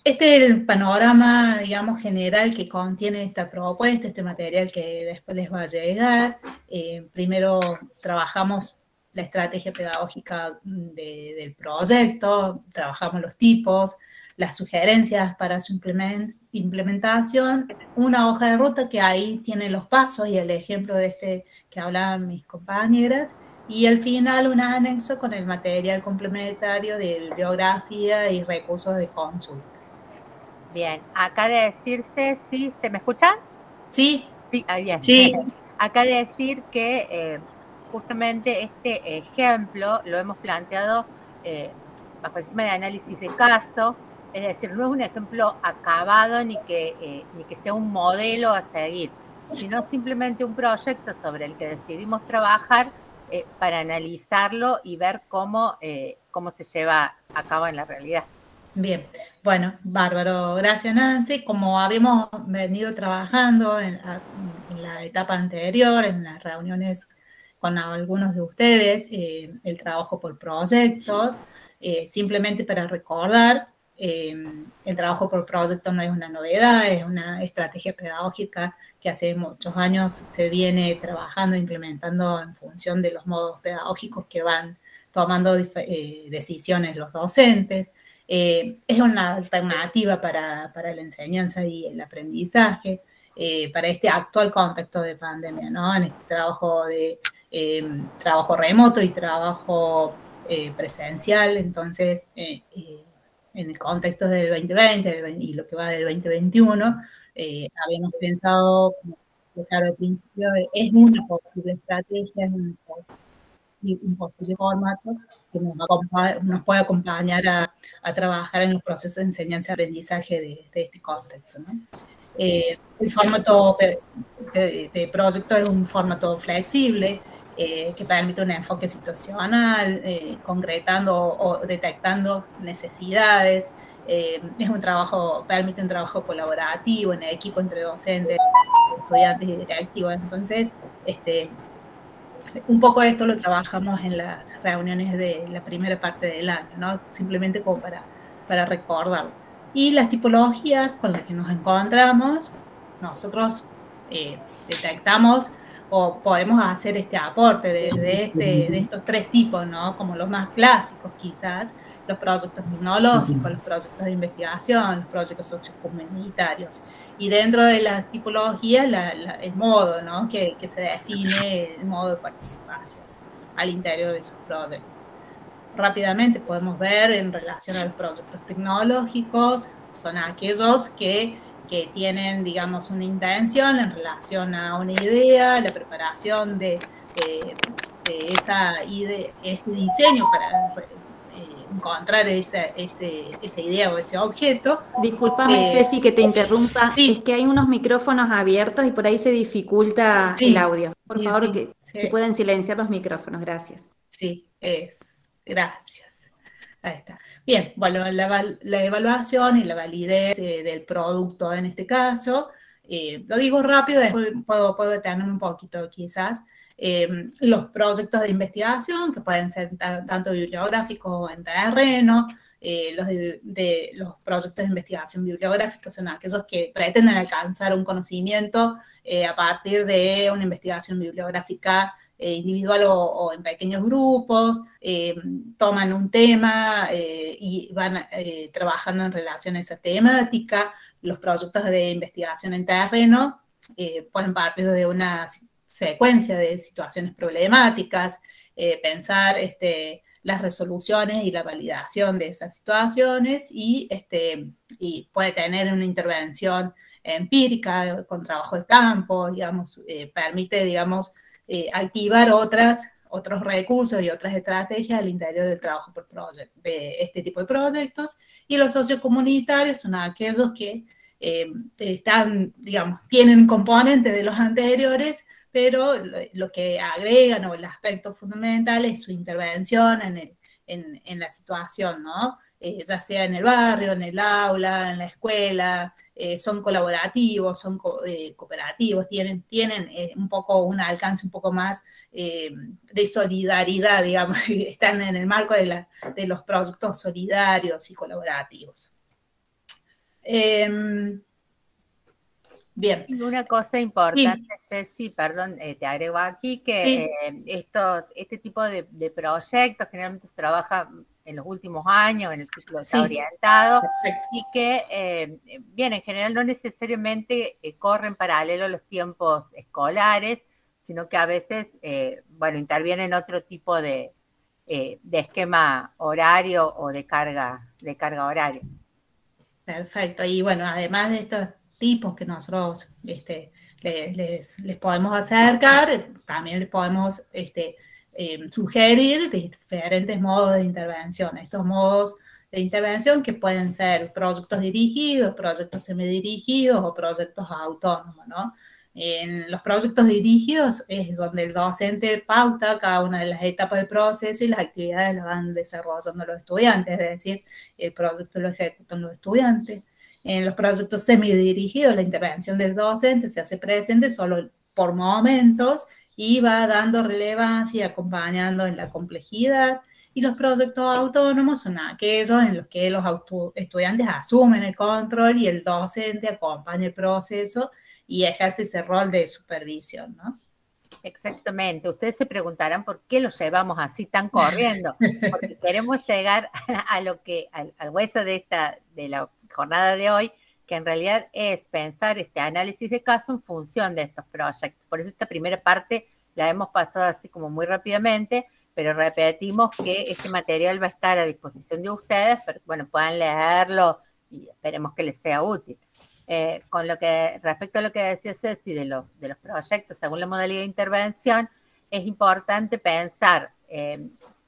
Este es el panorama, digamos, general que contiene esta propuesta, este material que después les va a llegar. Primero trabajamos la estrategia pedagógica del proyecto, trabajamos los tipos, las sugerencias para su implementación, una hoja de ruta que ahí tiene los pasos y el ejemplo de este que hablaban mis compañeras, y al final un anexo con el material complementario de bibliografía y recursos de consulta. Bien, acá de decirse, ¿sí? ¿Se me escuchan? Sí. Sí, bien. Sí. Acá de decir que justamente este ejemplo lo hemos planteado bajo el sistema de análisis de caso, es decir, no es un ejemplo acabado ni que sea un modelo a seguir, sino simplemente un proyecto sobre el que decidimos trabajar para analizarlo y ver cómo se lleva a cabo en la realidad. Bien, bueno, bárbaro. Gracias, Nancy. Como habíamos venido trabajando en la etapa anterior, en las reuniones con algunos de ustedes, el trabajo por proyectos, simplemente para recordar, el trabajo por proyecto no es una novedad, es una estrategia pedagógica que hace muchos años se viene trabajando, implementando en función de los modos pedagógicos que van tomando decisiones los docentes. Es una alternativa para la enseñanza y el aprendizaje, para este actual contexto de pandemia, ¿no? En este trabajo de trabajo remoto y trabajo presencial. Entonces, en el contexto del 2020 y lo que va del 2021, habíamos pensado, como claro, al principio, es una posible estrategia, es un posible formato que nos puede acompañar a trabajar en los procesos de enseñanza-aprendizaje de este contexto, ¿no? El formato de proyecto es un formato flexible que permite un enfoque situacional, concretando o detectando necesidades. Es un trabajo, permite un trabajo colaborativo en equipo entre docentes, estudiantes y directivos. Entonces, un poco esto lo trabajamos en las reuniones de la primera parte del año, ¿no? Simplemente como para recordarlo. Y las tipologías con las que nos encontramos, nosotros detectamos o podemos hacer este aporte de estos tres tipos, ¿no? Como los más clásicos quizás, los proyectos tecnológicos, los proyectos de investigación, los proyectos sociocomunitarios. Y dentro de la tipología, el modo, ¿no? Que se define el modo de participación al interior de esos proyectos. Rápidamente podemos ver en relación a los proyectos tecnológicos, son aquellos que tienen, digamos, una intención en relación a una idea, la preparación de ese diseño para encontrar esa idea o ese objeto. Discúlpame, Ceci, que te interrumpa. Sí. Es que hay unos micrófonos abiertos y por ahí se dificulta el audio. Por favor, que si pueden silenciar los micrófonos. Gracias. Sí, gracias. Ahí está. Bien, bueno, la evaluación y la validez del producto en este caso, lo digo rápido, después puedo detenerme un poquito quizás. Los proyectos de investigación, que pueden ser tanto bibliográficos o en terreno, los proyectos de investigación bibliográfica son aquellos que pretenden alcanzar un conocimiento a partir de una investigación bibliográfica individual o en pequeños grupos, toman un tema y van trabajando en relación a esa temática. Los proyectos de investigación en terreno pueden partir de una secuencia de situaciones problemáticas, pensar las resoluciones y la validación de esas situaciones y puede tener una intervención empírica con trabajo de campo, digamos, permite, digamos, activar otros recursos y otras estrategias al interior del trabajo por proyecto, de este tipo de proyectos. Y los sociocomunitarios son aquellos que están, digamos, tienen componentes de los anteriores, pero lo que agregan o el aspecto fundamental es su intervención en la situación, ¿no? Ya sea en el barrio, en el aula, en la escuela, son colaborativos, son cooperativos, tienen un poco un alcance un poco más de solidaridad, digamos, están en el marco de los proyectos solidarios y colaborativos. Bien. Y una cosa importante, sí. Ceci, perdón, te agrego aquí que sí. Este tipo de proyectos generalmente se trabaja en los últimos años, en el ciclo ya orientado, y que, bien, en general no necesariamente corren paralelo los tiempos escolares, sino que a veces, bueno, intervienen otro tipo de esquema horario o de carga horaria. Perfecto, y bueno, además de estos tipos que nosotros les podemos acercar, también les podemos sugerir diferentes modos de intervención. Estos modos de intervención que pueden ser proyectos dirigidos, proyectos semidirigidos o proyectos autónomos, ¿no? En los proyectos dirigidos es donde el docente pauta cada una de las etapas del proceso y las actividades las van desarrollando los estudiantes, es decir, el proyecto lo ejecutan los estudiantes. En los proyectos semidirigidos la intervención del docente se hace presente solo por momentos y va dando relevancia y acompañando en la complejidad. Y los proyectos autónomos son aquellos en los que los estudiantes asumen el control y el docente acompaña el proceso y ejerce ese rol de supervisión, ¿no? Exactamente. Ustedes se preguntarán por qué lo llevamos así tan corriendo, porque queremos llegar a lo que, al hueso de la jornada de hoy, que en realidad es pensar este análisis de caso en función de estos proyectos. Por eso esta primera parte la hemos pasado así como muy rápidamente, pero repetimos que este material va a estar a disposición de ustedes, pero bueno, puedan leerlo y esperemos que les sea útil. Con lo que respecto a lo que decía Ceci de los proyectos según la modalidad de intervención, es importante pensar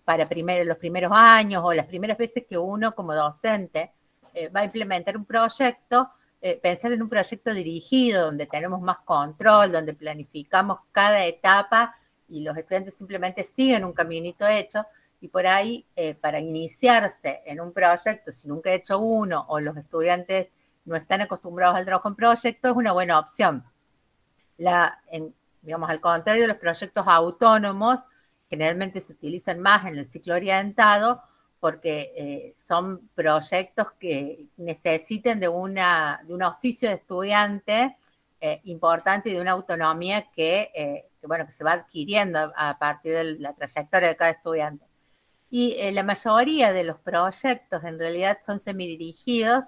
para los primeros años o las primeras veces que uno como docente va a implementar un proyecto, pensar en un proyecto dirigido donde tenemos más control, donde planificamos cada etapa y los estudiantes simplemente siguen un caminito hecho, y por ahí para iniciarse en un proyecto si nunca he hecho uno o los estudiantes no están acostumbrados al trabajo en proyectos, es una buena opción. Digamos, al contrario, los proyectos autónomos generalmente se utilizan más en el ciclo orientado porque son proyectos que necesiten de un oficio de estudiante importante y de una autonomía que se va adquiriendo a partir de la trayectoria de cada estudiante. Y la mayoría de los proyectos en realidad son semidirigidos.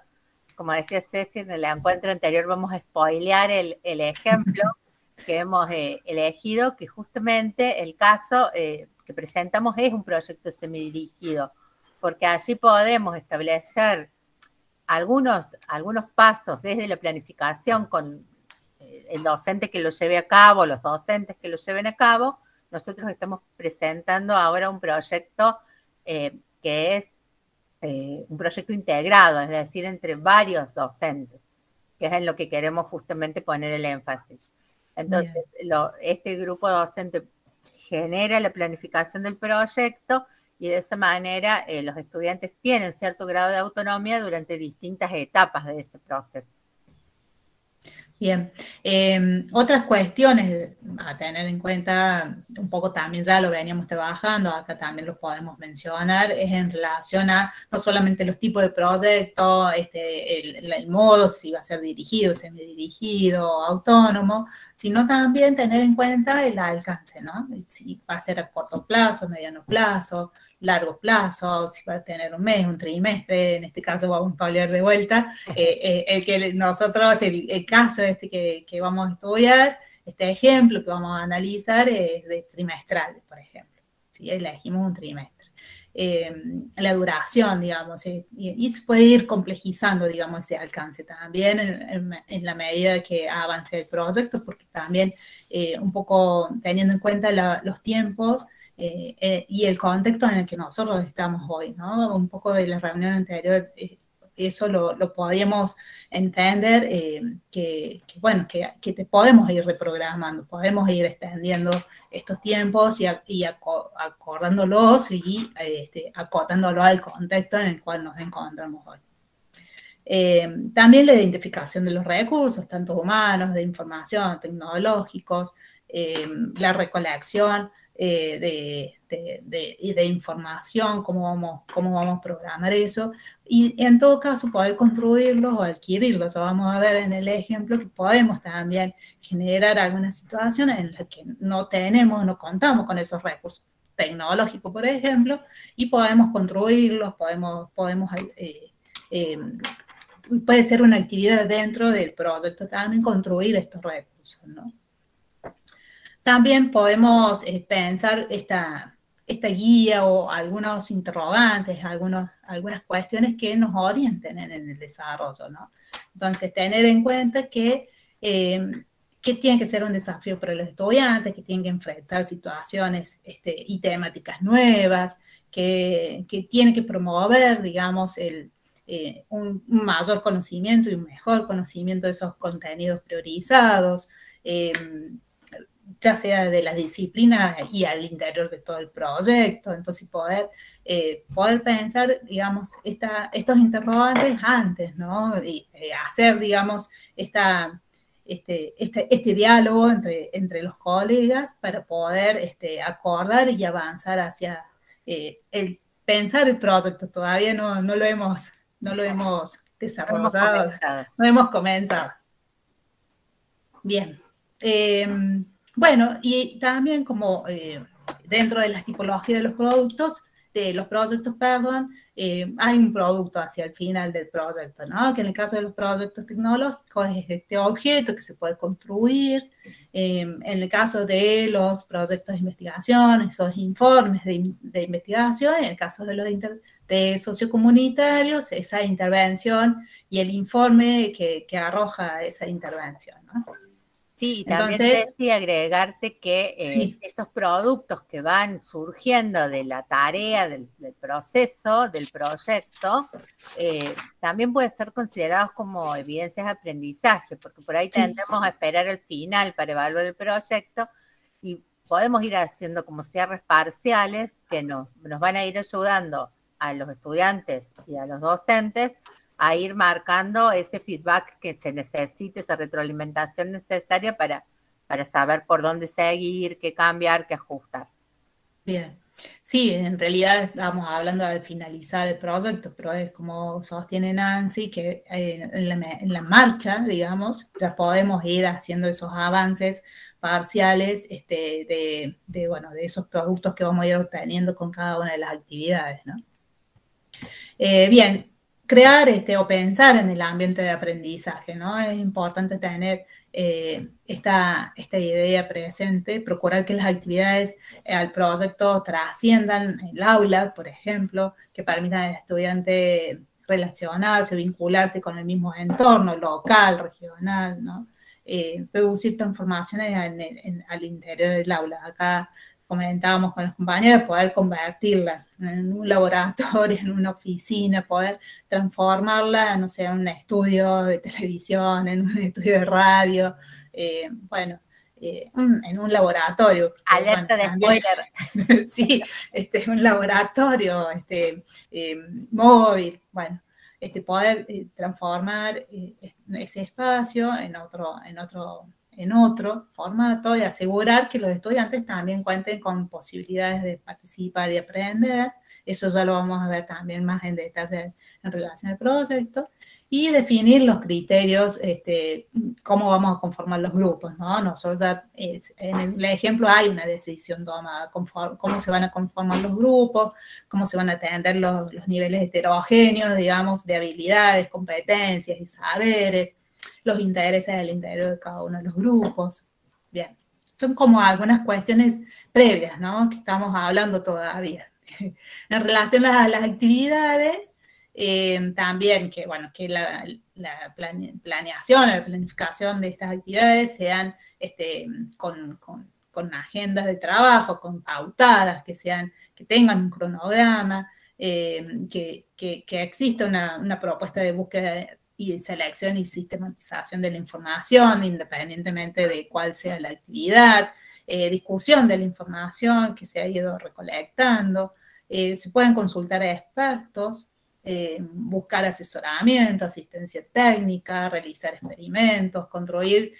Como decía Ceci, en el encuentro anterior vamos a spoilear el ejemplo que hemos elegido, que justamente el caso que presentamos es un proyecto semidirigido, porque allí podemos establecer algunos pasos desde la planificación con el docente que lo lleve a cabo, los docentes que lo lleven a cabo. Nosotros estamos presentando ahora un proyecto que es un proyecto integrado, es decir, entre varios docentes, que es en lo que queremos justamente poner el énfasis. Entonces, este grupo docente genera la planificación del proyecto y de esa manera los estudiantes tienen cierto grado de autonomía durante distintas etapas de ese proceso. Bien, otras cuestiones a tener en cuenta, un poco también ya lo veníamos trabajando, acá también lo podemos mencionar, es en relación a no solamente los tipos de proyectos, el modo, si va a ser dirigido, semidirigido, autónomo, sino también tener en cuenta el alcance, ¿no? Si va a ser a corto plazo, mediano plazo, largo plazo, si va a tener un mes, un trimestre, en este caso vamos a hablar de vuelta, el caso que vamos a estudiar, este ejemplo que vamos a analizar es de trimestral, por ejemplo, ¿sí? Elegimos un trimestre. La duración, digamos, y se puede ir complejizando, digamos, ese alcance también en la medida que avance el proyecto, porque también un poco teniendo en cuenta los tiempos, y el contexto en el que nosotros estamos hoy, ¿no? Un poco de la reunión anterior, eso lo podíamos entender, que te podemos ir reprogramando, podemos ir extendiendo estos tiempos y acordándolos y acotándolos al contexto en el cual nos encontramos hoy. También la identificación de los recursos, tanto humanos, de información, tecnológicos, la recolección de información, cómo vamos a programar eso, y en todo caso poder construirlos o adquirirlos. O vamos a ver en el ejemplo que podemos también generar algunas situaciones en las que no contamos con esos recursos tecnológicos, por ejemplo, y podemos construirlos, puede ser una actividad dentro del proyecto también construir estos recursos, ¿no? También podemos pensar esta guía o algunos interrogantes, algunas cuestiones que nos orienten en el desarrollo, ¿no? Entonces, tener en cuenta que tiene que ser un desafío para los estudiantes, que tienen que enfrentar situaciones y temáticas nuevas, que tiene que promover, digamos, un mayor conocimiento y un mejor conocimiento de esos contenidos priorizados, ya sea de la disciplina y al interior de todo el proyecto. Entonces poder pensar, digamos, estos interrogantes antes, ¿no? Y hacer, digamos, este diálogo entre los colegas para poder acordar y avanzar hacia pensar el proyecto. Todavía no lo hemos desarrollado, no hemos comenzado. Bien. Bueno, y también como dentro de las tipologías de los proyectos, hay un producto hacia el final del proyecto, ¿no? Que en el caso de los proyectos tecnológicos es este objeto que se puede construir. En el caso de los proyectos de investigación, esos informes de investigación. En el caso de los de sociocomunitarios, esa intervención y el informe que arroja esa intervención, ¿no? Sí, también decía agregarte que sí. estos productos que van surgiendo de la tarea, del proceso, del proyecto, también pueden ser considerados como evidencias de aprendizaje, porque por ahí tendemos a esperar el final para evaluar el proyecto y podemos ir haciendo como cierres parciales que nos van a ir ayudando a los estudiantes y a los docentes a ir marcando ese feedback que se necesite, esa retroalimentación necesaria para saber por dónde seguir, qué cambiar, qué ajustar. Bien. Sí, en realidad estamos hablando al finalizar el proyecto, pero es como sostiene Nancy, que en la marcha, digamos, ya podemos ir haciendo esos avances parciales de esos productos que vamos a ir obteniendo con cada una de las actividades, ¿no? Bien. Crear o pensar en el ambiente de aprendizaje, ¿no? Es importante tener esta idea presente, procurar que las actividades al proyecto trasciendan el aula, por ejemplo, que permitan al estudiante relacionarse, vincularse con el mismo entorno local, regional, ¿no? Producir transformaciones al interior del aula. Acá comentábamos con los compañeros, poder convertirla en un laboratorio, en una oficina, poder transformarla, no sé, en un estudio de televisión, en un estudio de radio, en un laboratorio. Alerta de spoiler. Sí, un laboratorio móvil, bueno, poder transformar ese espacio en otro formato y asegurar que los estudiantes también cuenten con posibilidades de participar y aprender. Eso ya lo vamos a ver también más en detalle en relación al proyecto. Y definir los criterios, cómo vamos a conformar los grupos, ¿no? Nosotros ya, en el ejemplo hay una decisión tomada, cómo se van a conformar los grupos, cómo se van a atender los niveles heterogéneos, digamos, de habilidades, competencias y saberes, los intereses del interior de cada uno de los grupos. Bien, son como algunas cuestiones previas, ¿no? Que estamos hablando todavía. En relación a las actividades, también que la planeación, la planificación de estas actividades sean con agendas de trabajo, con pautadas, que tengan un cronograma, que exista una propuesta de búsqueda y selección y sistematización de la información, independientemente de cuál sea la actividad, discusión de la información que se ha ido recolectando, se pueden consultar a expertos, buscar asesoramiento, asistencia técnica, realizar experimentos, construir,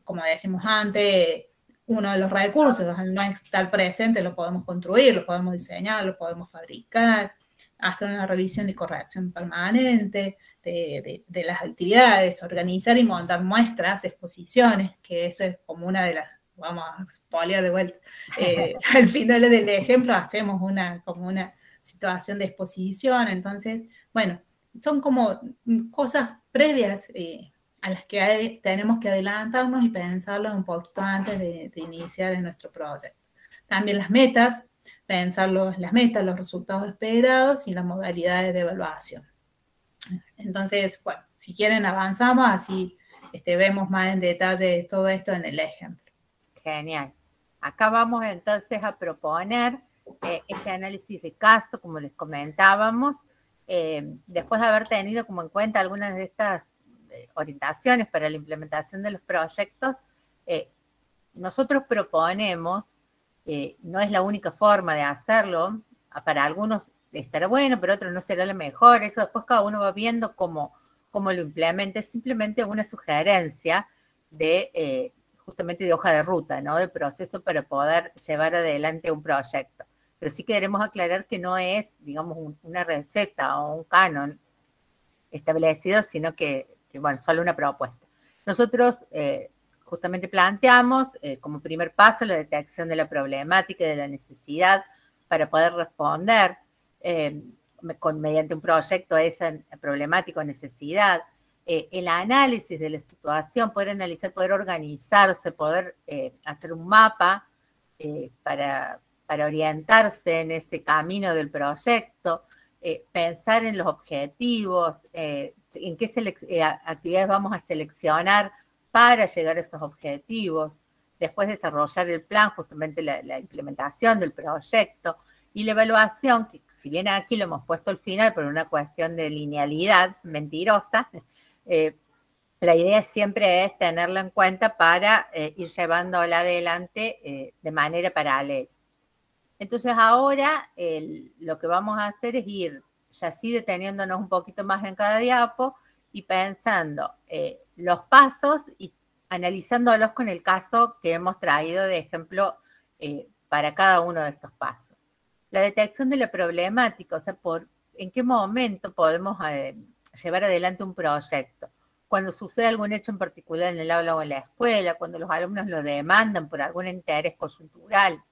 como decimos antes, uno de los recursos, al no estar presente lo podemos construir, lo podemos diseñar, lo podemos fabricar, hacer una revisión y corrección permanente de las actividades, organizar y montar muestras, exposiciones, que eso es como una de las, vamos a spoilear de vuelta, al final del ejemplo hacemos como una situación de exposición, entonces, bueno, son como cosas previas a las que tenemos que adelantarnos y pensarlas un poquito antes de iniciar en nuestro proyecto. También las metas, pensar las metas, los resultados esperados y las modalidades de evaluación. Entonces, bueno, si quieren avanzamos, así vemos más en detalle todo esto en el ejemplo. Genial. Acá vamos entonces a proponer este análisis de caso, como les comentábamos, después de haber tenido como en cuenta algunas de estas orientaciones para la implementación de los proyectos, nosotros proponemos, no es la única forma de hacerlo, para algunos estará bueno, pero otros no será lo mejor, eso después cada uno va viendo cómo lo implementa, es simplemente una sugerencia de justamente de hoja de ruta, ¿no? De proceso para poder llevar adelante un proyecto. Pero sí queremos aclarar que no es, digamos, una receta o un canon establecido, sino que bueno, solo una propuesta. Nosotros justamente planteamos como primer paso la detección de la problemática y de la necesidad para poder responder mediante un proyecto a esa problemática o necesidad, el análisis de la situación, poder analizar, poder organizarse, poder hacer un mapa para orientarse en este camino del proyecto, pensar en los objetivos, en qué actividades vamos a seleccionar para llegar a esos objetivos, después desarrollar el plan, justamente la implementación del proyecto, y la evaluación, que si bien aquí lo hemos puesto al final por una cuestión de linealidad mentirosa, la idea siempre es tenerla en cuenta para ir llevándola adelante de manera paralela. Entonces ahora lo que vamos a hacer es ir ya así deteniéndonos un poquito más en cada diapo y pensando los pasos y analizándolos con el caso que hemos traído de ejemplo para cada uno de estos pasos. La detección de la problemática, o sea, en qué momento podemos llevar adelante un proyecto. Cuando sucede algún hecho en particular en el aula o en la escuela, cuando los alumnos lo demandan por algún interés coyuntural,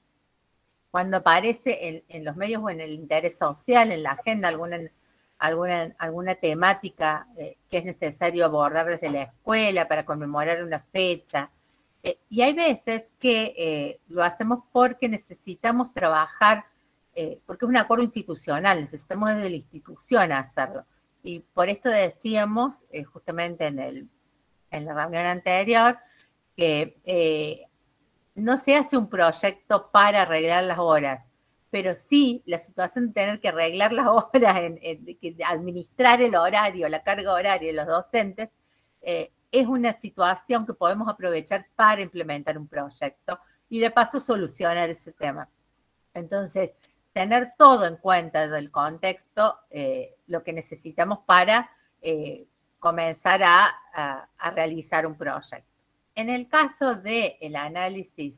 cuando aparece en los medios o en el interés social, en la agenda, alguna temática que es necesario abordar desde la escuela para conmemorar una fecha. Y hay veces que lo hacemos porque necesitamos trabajar, porque es un acuerdo institucional, necesitamos desde la institución hacerlo. Y por esto decíamos, justamente en la reunión anterior, que no se hace un proyecto para arreglar las horas, pero sí la situación de tener que arreglar las horas, de administrar el horario, la carga horaria de los docentes, es una situación que podemos aprovechar para implementar un proyecto y de paso solucionar ese tema. Entonces, tener todo en cuenta del contexto, lo que necesitamos para comenzar a realizar un proyecto. En el caso del análisis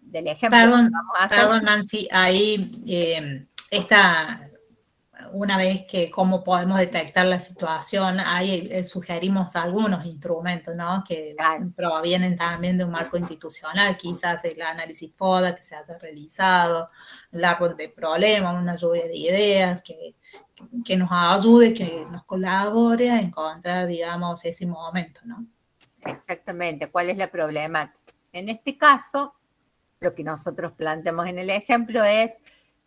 del ejemplo que vamos a hacer... Perdón, Nancy, ahí una vez que cómo podemos detectar la situación, ahí sugerimos algunos instrumentos, ¿no? Que provienen también de un marco institucional, quizás el análisis FODA que se haya realizado, el árbol de problemas, una lluvia de ideas que nos ayude, que nos colabore a encontrar, digamos, ese momento, ¿no? Exactamente, ¿cuál es la problemática? En este caso, lo que nosotros planteamos en el ejemplo es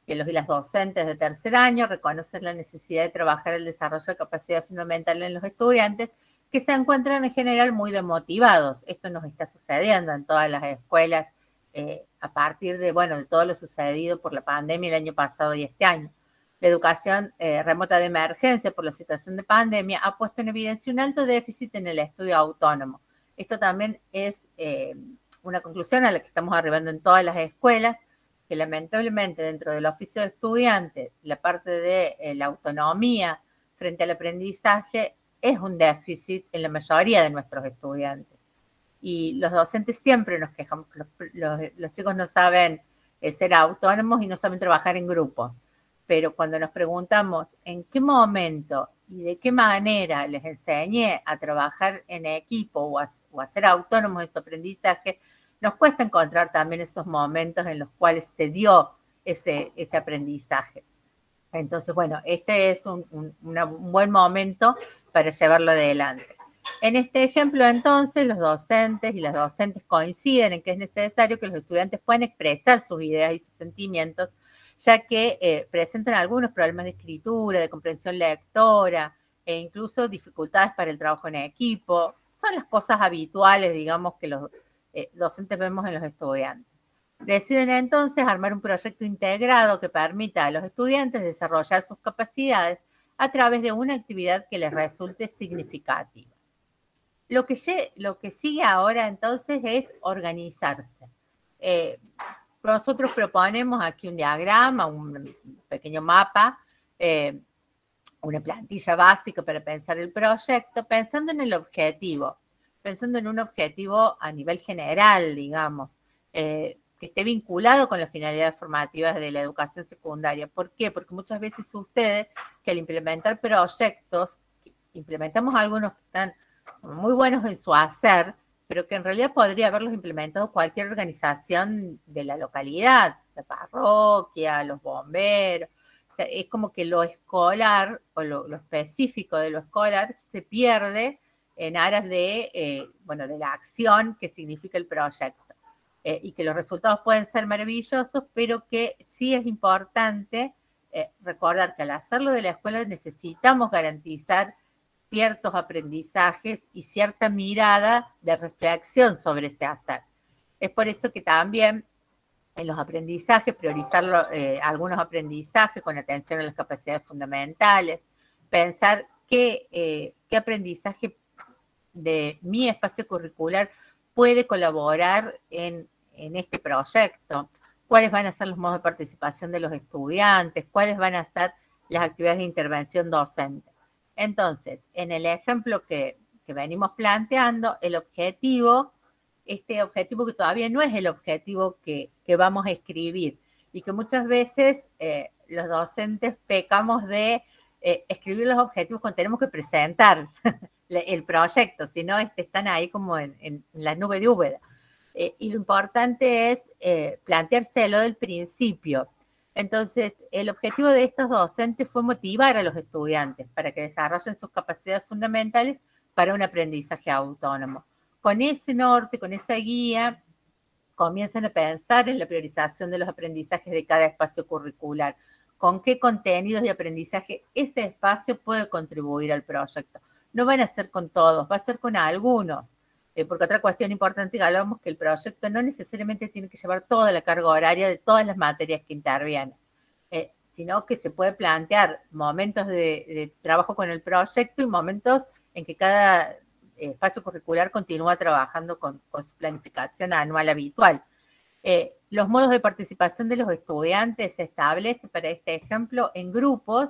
que los y las docentes de tercer año reconocen la necesidad de trabajar el desarrollo de capacidad fundamental en los estudiantes que se encuentran en general muy desmotivados. Esto nos está sucediendo en todas las escuelas a partir de todo lo sucedido por la pandemia el año pasado y este año. La educación remota de emergencia por la situación de pandemia ha puesto en evidencia un alto déficit en el estudio autónomo. Esto también es una conclusión a la que estamos arribando en todas las escuelas, que lamentablemente dentro del oficio de estudiante, la parte de la autonomía frente al aprendizaje es un déficit en la mayoría de nuestros estudiantes. Y los docentes siempre nos quejamos que los chicos no saben ser autónomos y no saben trabajar en grupo. Pero cuando nos preguntamos en qué momento y de qué manera les enseñé a trabajar en equipo o a ser autónomos en su aprendizaje, nos cuesta encontrar también esos momentos en los cuales se dio ese aprendizaje. Entonces, bueno, este es un buen momento para llevarlo adelante. En este ejemplo, entonces, los docentes y las docentes coinciden en que es necesario que los estudiantes puedan expresar sus ideas y sus sentimientos, ya que presentan algunos problemas de escritura, de comprensión lectora, e incluso dificultades para el trabajo en equipo. Son las cosas habituales, digamos, que los docentes vemos en los estudiantes. Deciden entonces armar un proyecto integrado que permita a los estudiantes desarrollar sus capacidades a través de una actividad que les resulte significativa. Lo que sigue ahora entonces es organizarse. Nosotros proponemos aquí un diagrama, un pequeño mapa, una plantilla básica para pensar el proyecto, pensando en el objetivo, pensando en un objetivo a nivel general, digamos, que esté vinculado con las finalidades formativas de la educación secundaria. ¿Por qué? Porque muchas veces sucede que al implementar proyectos, implementamos algunos que están muy buenos en su hacer, pero que en realidad podría haberlos implementado cualquier organización de la localidad, la parroquia, los bomberos. O sea, es como que lo escolar o lo específico de lo escolar se pierde en aras de la acción que significa el proyecto. Y que los resultados pueden ser maravillosos, pero que sí es importante recordar que al hacerlo de la escuela necesitamos garantizar ciertos aprendizajes y cierta mirada de reflexión sobre ese hacer. Es por eso que también en los aprendizajes, priorizar algunos aprendizajes con atención a las capacidades fundamentales, pensar qué aprendizaje de mi espacio curricular puede colaborar en este proyecto, cuáles van a ser los modos de participación de los estudiantes, cuáles van a ser las actividades de intervención docente. Entonces, en el ejemplo que venimos planteando, el objetivo, este objetivo que todavía no es el objetivo que vamos a escribir y que muchas veces los docentes pecamos de escribir los objetivos cuando tenemos que presentar el proyecto, si no están ahí como en la nube de Úbeda. Y lo importante es planteárselo del principio. Entonces, el objetivo de estos docentes fue motivar a los estudiantes para que desarrollen sus capacidades fundamentales para un aprendizaje autónomo. Con ese norte, con esa guía, comienzan a pensar en la priorización de los aprendizajes de cada espacio curricular. ¿Con qué contenidos de aprendizaje ese espacio puede contribuir al proyecto? No van a ser con todos, va a ser con algunos. Porque otra cuestión importante que hablamos que el proyecto no necesariamente tiene que llevar toda la carga horaria de todas las materias que intervienen, sino que se puede plantear momentos de trabajo con el proyecto y momentos en que cada espacio curricular continúa trabajando con su planificación anual habitual. Los modos de participación de los estudiantes se establecen para este ejemplo en grupos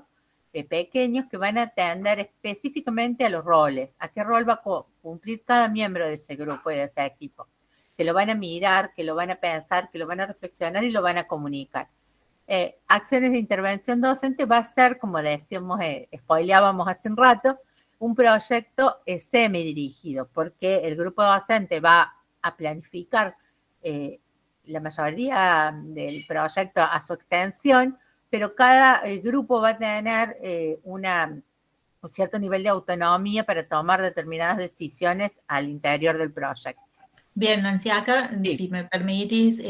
pequeños que van a atender específicamente a los roles, a qué rol va a cumplir cada miembro de ese grupo y de ese equipo, que lo van a mirar, que lo van a pensar, que lo van a reflexionar y lo van a comunicar. Acciones de intervención docente va a ser, como decíamos, spoileábamos hace un rato, un proyecto semidirigido, porque el grupo docente va a planificar la mayoría del proyecto a su extensión, pero cada grupo va a tener un cierto nivel de autonomía para tomar determinadas decisiones al interior del proyecto. Bien, Nancy, acá, sí, si me permitís,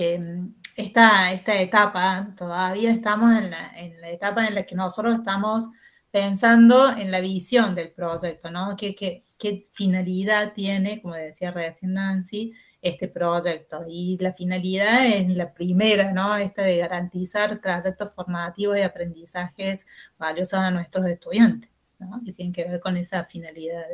esta etapa, todavía estamos en la etapa en la que nosotros estamos pensando en la visión del proyecto, ¿no? ¿Qué finalidad tiene, como decía recién Nancy, este proyecto? Y la finalidad es la primera, ¿no? Esta de garantizar trayectos formativos y aprendizajes valiosos a nuestros estudiantes, ¿no? Que tienen que ver con esa finalidad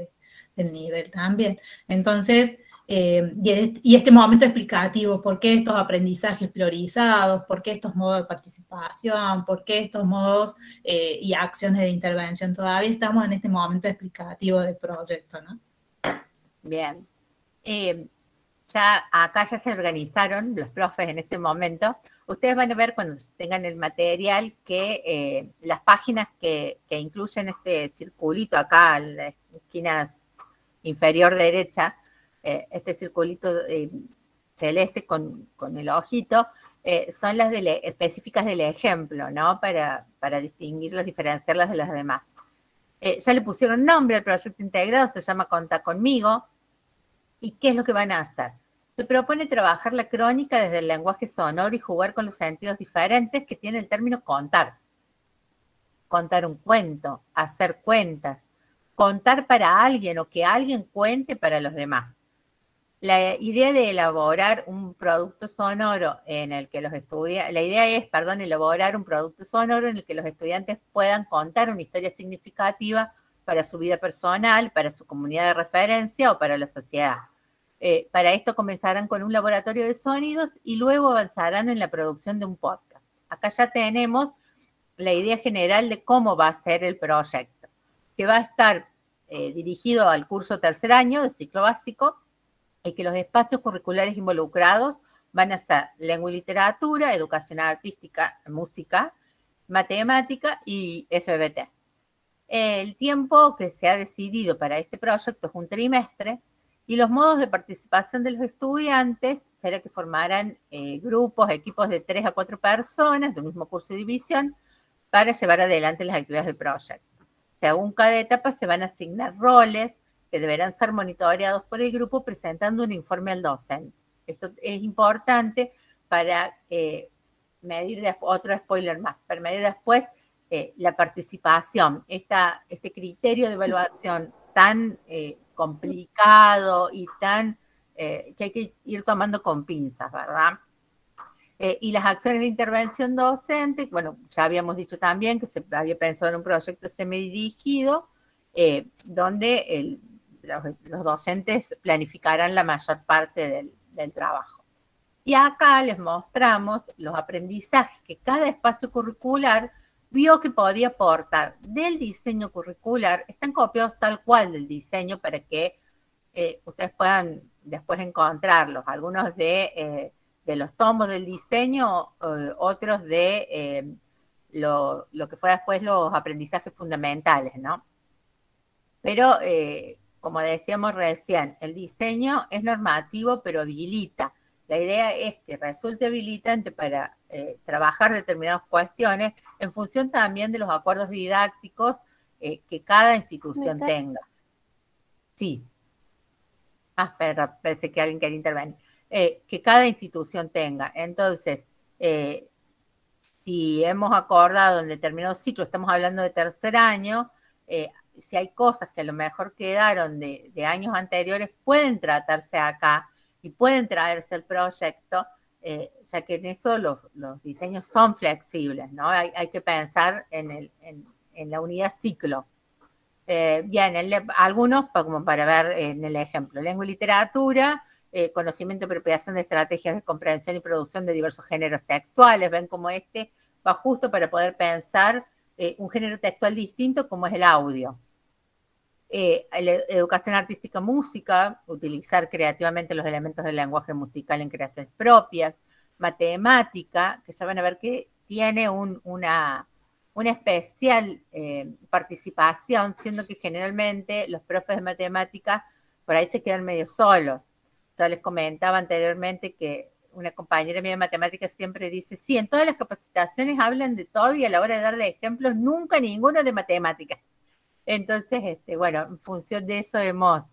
del nivel también. Entonces, y este momento explicativo, por qué estos aprendizajes priorizados, por qué estos modos de participación, por qué estos modos y acciones de intervención. Todavía estamos en este momento explicativo del proyecto, ¿no? Bien. acá ya se organizaron los profes en este momento. Ustedes van a ver cuando tengan el material que las páginas que incluyen este circulito acá en la esquina inferior derecha, este circulito celeste con el ojito, son las específicas del ejemplo, ¿no? Para distinguirlas, diferenciarlas de las demás. Ya le pusieron nombre al proyecto integrado, se llama Contá Conmigo. ¿Y qué es lo que van a hacer? Se propone trabajar la crónica desde el lenguaje sonoro y jugar con los sentidos diferentes que tiene el término contar. Contar un cuento, hacer cuentas, contar para alguien o que alguien cuente para los demás. La idea de elaborar un producto sonoro en el que los estudiantes, elaborar un producto sonoro en el que los estudiantes puedan contar una historia significativa para su vida personal, para su comunidad de referencia o para la sociedad. Para esto comenzarán con un laboratorio de sonidos y luego avanzarán en la producción de un podcast. Acá ya tenemos la idea general de cómo va a ser el proyecto, que va a estar dirigido al curso tercer año de ciclo básico y que los espacios curriculares involucrados van a ser lengua y literatura, educación artística, música, matemática y FBT. El tiempo que se ha decidido para este proyecto es un trimestre y los modos de participación de los estudiantes será que formarán grupos, equipos de 3 a 4 personas de un mismo curso de división para llevar adelante las actividades del proyecto. Según cada etapa se van a asignar roles que deberán ser monitoreados por el grupo presentando un informe al docente. Esto es importante para medir, otro spoiler más, para medir después la participación, este criterio de evaluación tan complicado y tan que hay que ir tomando con pinzas, ¿verdad? Y las acciones de intervención docente, bueno, ya habíamos dicho también que se había pensado en un proyecto semidirigido, donde los docentes planificarán la mayor parte del trabajo. Y acá les mostramos los aprendizajes que cada espacio curricular vio que podía aportar del diseño curricular. Están copiados tal cual del diseño para que ustedes puedan después encontrarlos. Algunos de los tomos del diseño, otros de lo que fue después los aprendizajes fundamentales, ¿no? Pero como decíamos recién, el diseño es normativo, pero habilita. La idea es que resulte habilitante para trabajar determinadas cuestiones en función también de los acuerdos didácticos que cada institución tenga. Sí. Espera, pensé que alguien quería intervenir. Que cada institución tenga. Entonces, si hemos acordado en determinado ciclo, estamos hablando de tercer año, si hay cosas que a lo mejor quedaron de años anteriores, pueden tratarse acá y pueden traerse el proyecto, ya que en eso los diseños son flexibles, ¿no? Hay que pensar en la unidad ciclo. Bien, algunos, como para ver en el ejemplo, lengua y literatura, conocimiento y apropiación de estrategias de comprensión y producción de diversos géneros textuales. Ven cómo este va justo para poder pensar un género textual distinto como es el audio. Educación artística, música, utilizar creativamente los elementos del lenguaje musical en creaciones propias. Matemática, que ya van a ver que tiene una especial participación, siendo que generalmente los profes de matemáticas por ahí se quedan medio solos. Yo les comentaba anteriormente que una compañera mía de matemáticas siempre dice, sí, en todas las capacitaciones hablan de todo y a la hora de dar de ejemplos nunca ninguno de matemáticas. Entonces, bueno, en función de eso hemos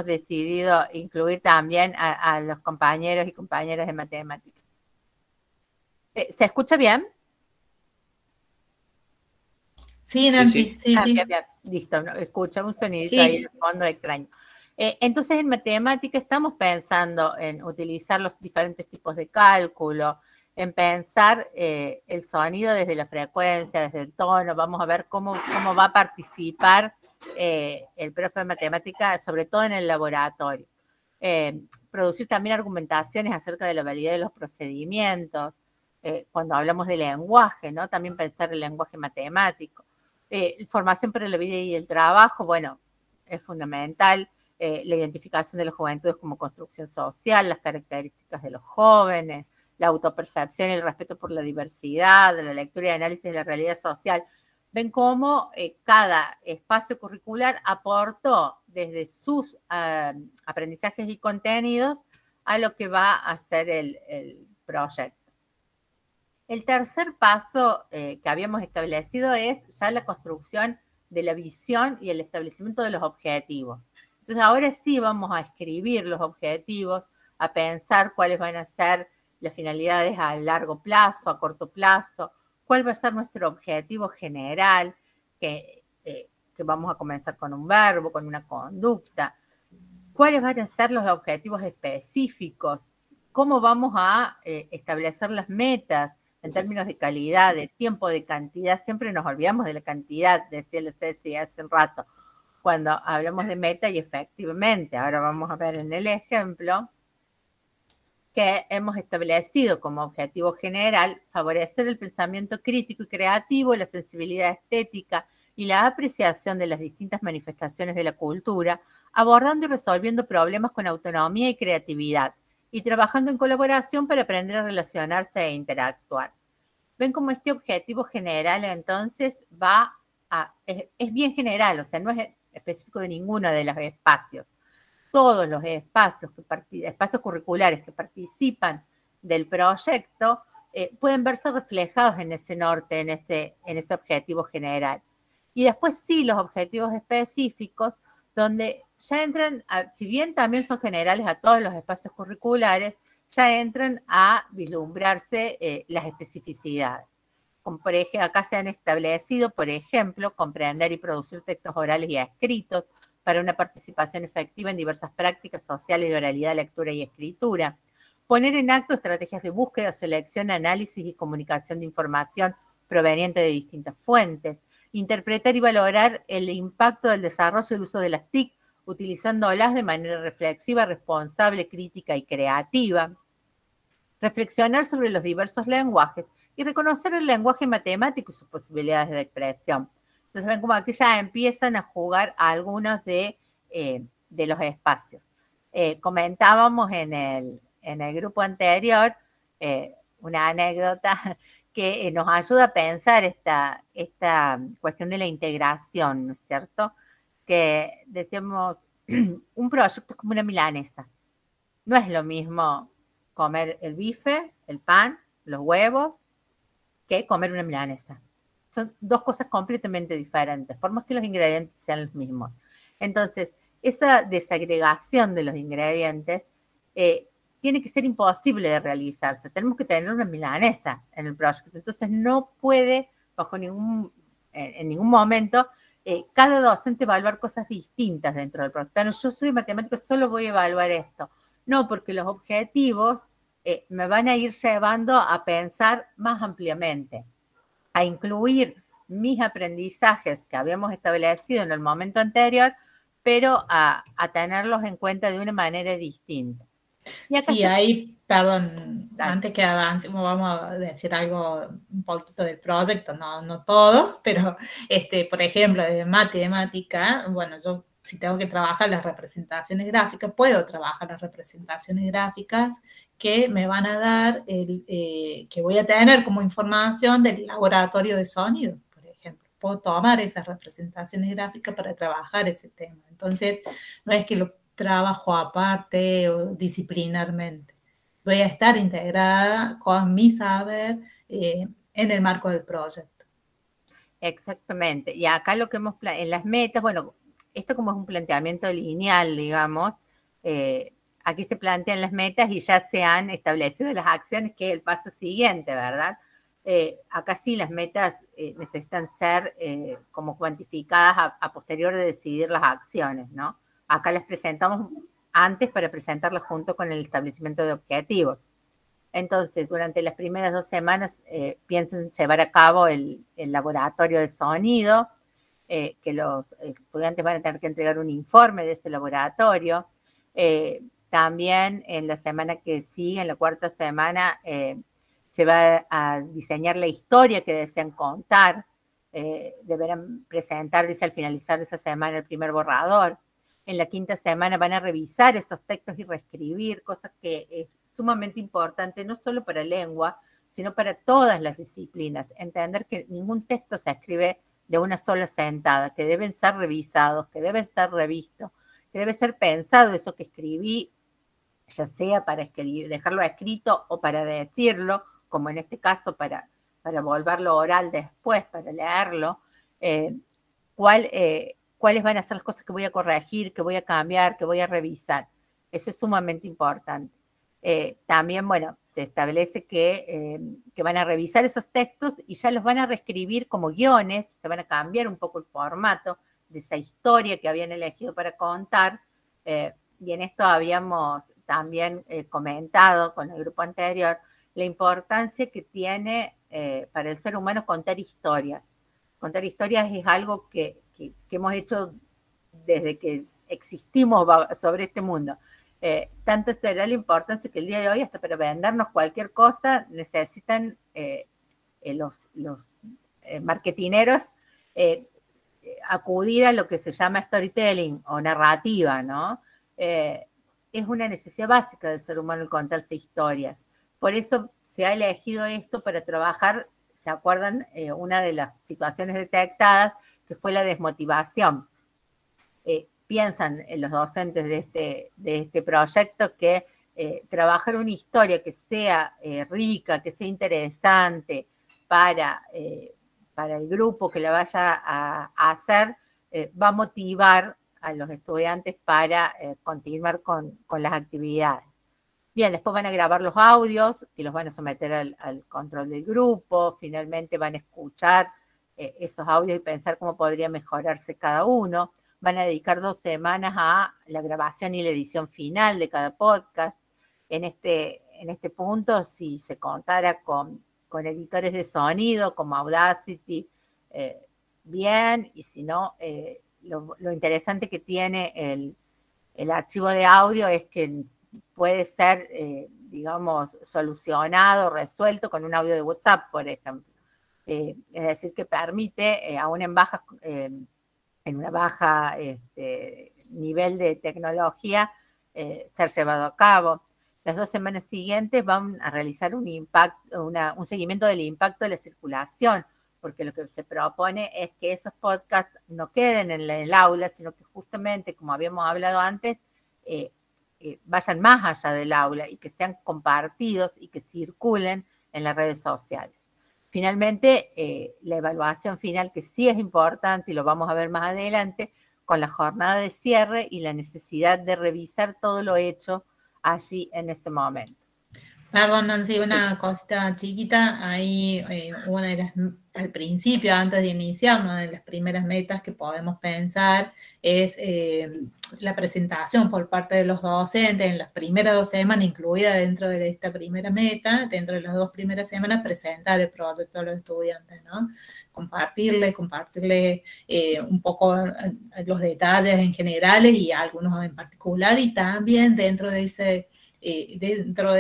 decidido incluir también a los compañeros y compañeras de matemáticas. ¿Se escucha bien? Sí, Nancy, sí. Bien. Listo, ¿no? Escuchamos un sonidito ahí de fondo extraño. Entonces, en matemática estamos pensando en utilizar los diferentes tipos de cálculo, en pensar el sonido desde la frecuencia, desde el tono. Vamos a ver cómo va a participar el profe de matemática, sobre todo en el laboratorio. Producir también argumentaciones acerca de la validez de los procedimientos. Cuando hablamos de lenguaje, ¿no? También pensar el lenguaje matemático. Formación para la vida y el trabajo, bueno, es fundamental. la identificación de las juventudes como construcción social, las características de los jóvenes, la autopercepción y el respeto por la diversidad, la lectura y análisis de la realidad social. Ven cómo cada espacio curricular aportó desde sus aprendizajes y contenidos a lo que va a ser el proyecto. El tercer paso que habíamos establecido es ya la construcción de la visión y el establecimiento de los objetivos. Entonces ahora sí vamos a escribir los objetivos, a pensar cuáles van a ser las finalidades a largo plazo, a corto plazo, cuál va a ser nuestro objetivo general, que vamos a comenzar con un verbo, con una conducta, cuáles van a ser los objetivos específicos, cómo vamos a establecer las metas en términos de calidad, de tiempo, de cantidad. Siempre nos olvidamos de la cantidad, decía Ceci hace un rato, cuando hablamos de meta, y efectivamente, ahora vamos a ver en el ejemplo, que hemos establecido como objetivo general favorecer el pensamiento crítico y creativo, la sensibilidad estética y la apreciación de las distintas manifestaciones de la cultura, abordando y resolviendo problemas con autonomía y creatividad, y trabajando en colaboración para aprender a relacionarse e interactuar. Ven cómo este objetivo general entonces es bien general, o sea, no es específico de ninguno de los espacios. Todos los espacios curriculares que participan del proyecto pueden verse reflejados en ese norte, en ese objetivo general. Y después sí, los objetivos específicos, donde ya entran, si bien también son generales a todos los espacios curriculares, ya entran a vislumbrarse las especificidades. Como por ejemplo, acá se han establecido, por ejemplo, comprender y producir textos orales y escritos para una participación efectiva en diversas prácticas sociales de oralidad, lectura y escritura. Poner en acto estrategias de búsqueda, selección, análisis y comunicación de información proveniente de distintas fuentes. Interpretar y valorar el impacto del desarrollo y el uso de las TIC, utilizándolas de manera reflexiva, responsable, crítica y creativa. Reflexionar sobre los diversos lenguajes y reconocer el lenguaje matemático y sus posibilidades de expresión. Entonces ven como aquí ya empiezan a jugar algunos de los espacios. Comentábamos en el grupo anterior una anécdota que nos ayuda a pensar esta cuestión de la integración, ¿no es cierto? Que decíamos, un proyecto es como una milanesa. No es lo mismo comer el bife, el pan, los huevos, que comer una milanesa. Son dos cosas completamente diferentes, por más que los ingredientes sean los mismos. Entonces, esa desagregación de los ingredientes tiene que ser imposible de realizarse. Tenemos que tener una milanesa en el proyecto. Entonces, no puede, en ningún momento, cada docente evaluar cosas distintas dentro del proyecto. Pero yo soy matemático, solo voy a evaluar esto. No, porque los objetivos me van a ir llevando a pensar más ampliamente, a incluir mis aprendizajes que habíamos establecido en el momento anterior, pero a tenerlos en cuenta de una manera distinta. Sí, ahí, perdón, antes que avancemos, vamos a decir algo un poquito del proyecto, no todo, pero por ejemplo, de matemática, bueno, yo si tengo que trabajar las representaciones gráficas, puedo trabajar las representaciones gráficas que me van a dar, que voy a tener como información del laboratorio de sonido, por ejemplo. Puedo tomar esas representaciones gráficas para trabajar ese tema. Entonces, no es que lo trabajo aparte o disciplinarmente. Voy a estar integrada con mi saber en el marco del proyecto. Exactamente. Y acá lo que hemos en las metas, bueno, esto como es un planteamiento lineal, digamos, aquí se plantean las metas y ya se han establecido las acciones, que es el paso siguiente, ¿verdad? Acá sí las metas necesitan ser como cuantificadas a posterior de decidir las acciones, ¿no? Acá las presentamos antes para presentarlas junto con el establecimiento de objetivos. Entonces, durante las primeras 2 semanas piensen llevar a cabo el laboratorio de sonido, que los estudiantes van a tener que entregar un informe de ese laboratorio. También en la semana que sigue, en la 4ª semana, se va a diseñar la historia que desean contar. Deberán presentar, dice, al finalizar esa semana el primer borrador. En la quinta semana van a revisar esos textos y reescribir, cosas que es sumamente importante, no solo para lengua, sino para todas las disciplinas. Entender que ningún texto se escribe de una sola sentada, que deben ser revisados, que deben ser revistos, que debe ser pensado eso que escribí, ya sea para escribir, dejarlo escrito o para decirlo, como en este caso para volverlo oral después, para leerlo, cuáles van a ser las cosas que voy a corregir, que voy a cambiar, que voy a revisar. Eso es sumamente importante. También, bueno, se establece que van a revisar esos textos y ya los van a reescribir como guiones, se van a cambiar un poco el formato de esa historia que habían elegido para contar, y en esto habíamos también comentado con el grupo anterior la importancia que tiene para el ser humano contar historias. Contar historias es algo que hemos hecho desde que existimos sobre este mundo. Tanto será la importancia que el día de hoy, hasta para vendernos cualquier cosa, necesitan los marketineros acudir a lo que se llama storytelling o narrativa, ¿no? Es una necesidad básica del ser humano el contarse historias. Por eso se ha elegido esto para trabajar, ¿se acuerdan? Una de las situaciones detectadas que fue la desmotivación. Piensan los docentes de este proyecto que trabajar una historia que sea rica, que sea interesante para el grupo que la vaya a hacer, va a motivar a los estudiantes para continuar con las actividades. Bien, después van a grabar los audios y los van a someter al control del grupo, finalmente van a escuchar esos audios y pensar cómo podría mejorarse cada uno. Van a dedicar 2 semanas a la grabación y la edición final de cada podcast. En este punto, si se contara con editores de sonido como Audacity, bien, y si no, lo interesante que tiene el archivo de audio es que puede ser, digamos, solucionado, resuelto con un audio de WhatsApp, por ejemplo. Es decir, que permite, aún en una baja nivel de tecnología, ser llevado a cabo. Las 2 semanas siguientes van a realizar un seguimiento del impacto de la circulación, porque lo que se propone es que esos podcasts no queden en el aula, sino que justamente, como habíamos hablado antes, vayan más allá del aula y que sean compartidos y que circulen en las redes sociales. Finalmente, la evaluación final, que sí es importante y lo vamos a ver más adelante, con la jornada de cierre y la necesidad de revisar todo lo hecho allí en ese momento. Perdón, Nancy, una cosita chiquita. Ahí al principio, antes de iniciar, una de las primeras metas que podemos pensar es la presentación por parte de los docentes en las primeras 2 semanas, incluida dentro de esta primera meta, dentro de las 2 primeras semanas, presentar el proyecto a los estudiantes, ¿no? Compartirle un poco los detalles en generales y algunos en particular, y también dentro de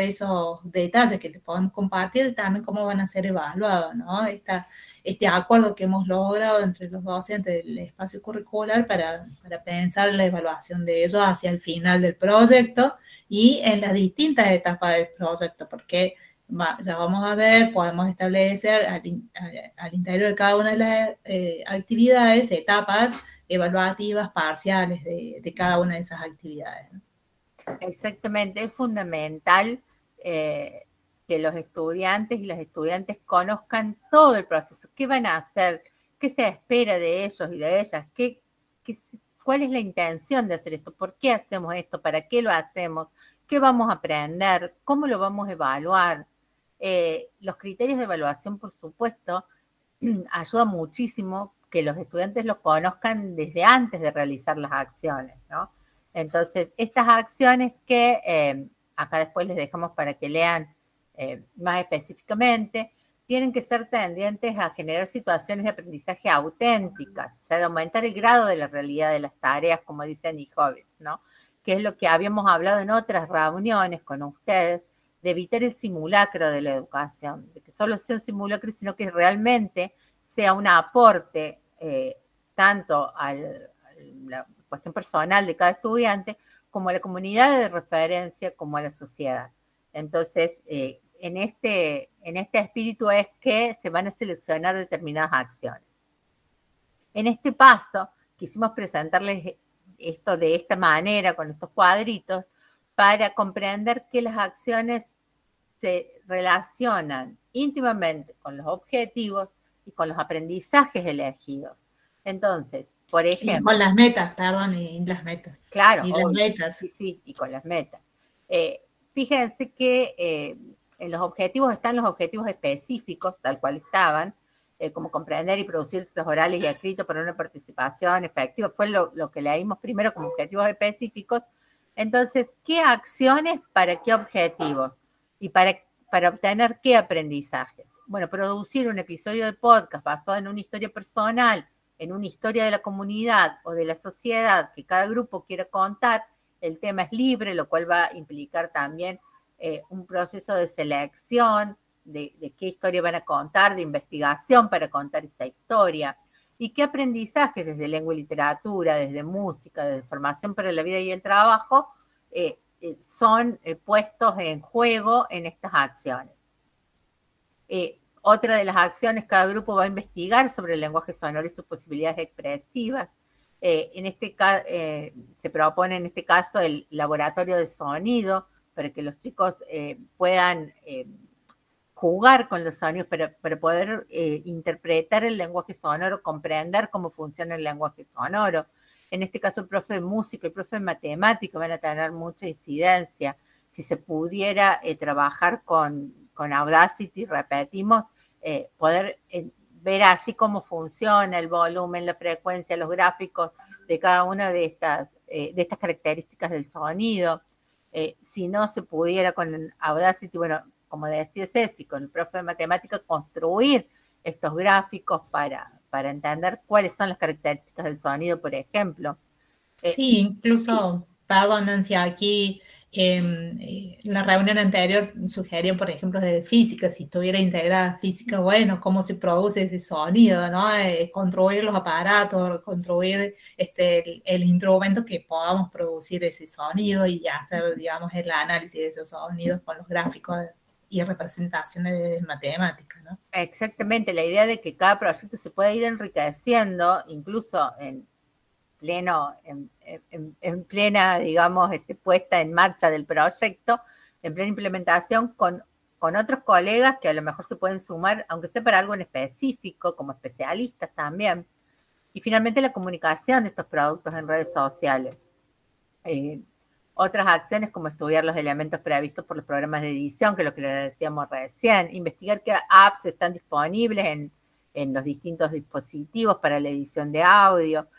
esos detalles que les podemos compartir, también cómo van a ser evaluados, ¿no? Este acuerdo que hemos logrado entre los docentes del espacio curricular para pensar en la evaluación de ellos hacia el final del proyecto y en las distintas etapas del proyecto, porque ya vamos a ver, podemos establecer al interior de cada una de las actividades, etapas evaluativas parciales de cada una de esas actividades, ¿no? Exactamente, es fundamental que los estudiantes y las estudiantes conozcan todo el proceso, qué van a hacer, qué se espera de ellos y de ellas, cuál es la intención de hacer esto, por qué hacemos esto, para qué lo hacemos, qué vamos a aprender, cómo lo vamos a evaluar. Los criterios de evaluación, por supuesto, ayuda muchísimo que los estudiantes los conozcan desde antes de realizar las acciones, ¿no? Entonces, estas acciones que acá después les dejamos para que lean más específicamente, tienen que ser tendientes a generar situaciones de aprendizaje auténticas, o sea, de aumentar el grado de la realidad de las tareas, como dice Annie Hobbes, ¿no? Que es lo que habíamos hablado en otras reuniones con ustedes, de evitar el simulacro de la educación, de que solo sea un simulacro, sino que realmente sea un aporte tanto cuestión personal de cada estudiante, como a la comunidad de referencia, como a la sociedad. Entonces, en este espíritu es que se van a seleccionar determinadas acciones. En este paso, quisimos presentarles esto de esta manera, con estos cuadritos, para comprender que las acciones se relacionan íntimamente con los objetivos y con los aprendizajes elegidos. Entonces, por ejemplo... Y con las metas, perdón, y las metas. Claro, y las metas. Sí, y con las metas. Fíjense que en los objetivos están los objetivos específicos, tal cual estaban, como comprender y producir textos orales y escritos para una participación efectiva. Fue lo que leímos primero como objetivos específicos. Entonces, ¿qué acciones para qué objetivos? Y para obtener qué aprendizaje. Bueno, producir un episodio de podcast basado en una historia personal, en una historia de la comunidad o de la sociedad que cada grupo quiera contar. El tema es libre, lo cual va a implicar también un proceso de selección de qué historia van a contar, de investigación para contar esa historia, y qué aprendizajes desde lengua y literatura, desde música, desde formación para la vida y el trabajo, son puestos en juego en estas acciones. Otra de las acciones, cada grupo va a investigar sobre el lenguaje sonoro y sus posibilidades expresivas. Se propone en este caso el laboratorio de sonido para que los chicos puedan jugar con los sonidos para poder interpretar el lenguaje sonoro, comprender cómo funciona el lenguaje sonoro. En este caso el profe de música y el profe de matemática van a tener mucha incidencia. Si se pudiera trabajar con Audacity, repetimos, poder ver así cómo funciona el volumen, la frecuencia, los gráficos de cada una de estas características del sonido. Si no se pudiera con Audacity, bueno, como decía Ceci, con el profe de matemática, construir estos gráficos para entender cuáles son las características del sonido, por ejemplo. Sí, incluso, perdón, Nancy, aquí en la reunión anterior sugerían, por ejemplo, de física, si estuviera integrada física, bueno, cómo se produce ese sonido, ¿no? Construir los aparatos, construir el instrumento que podamos producir ese sonido y hacer, digamos, el análisis de esos sonidos con los gráficos y representaciones de matemáticas, ¿no? Exactamente, la idea de que cada proyecto se pueda ir enriqueciendo, incluso en plena, digamos, puesta en marcha del proyecto, en plena implementación con otros colegas que a lo mejor se pueden sumar, aunque sea para algo en específico, como especialistas también. Y finalmente la comunicación de estos productos en redes sociales. Otras acciones como estudiar los elementos previstos por los programas de edición, que es lo que le decíamos recién, investigar qué apps están disponibles en los distintos dispositivos para la edición de audio.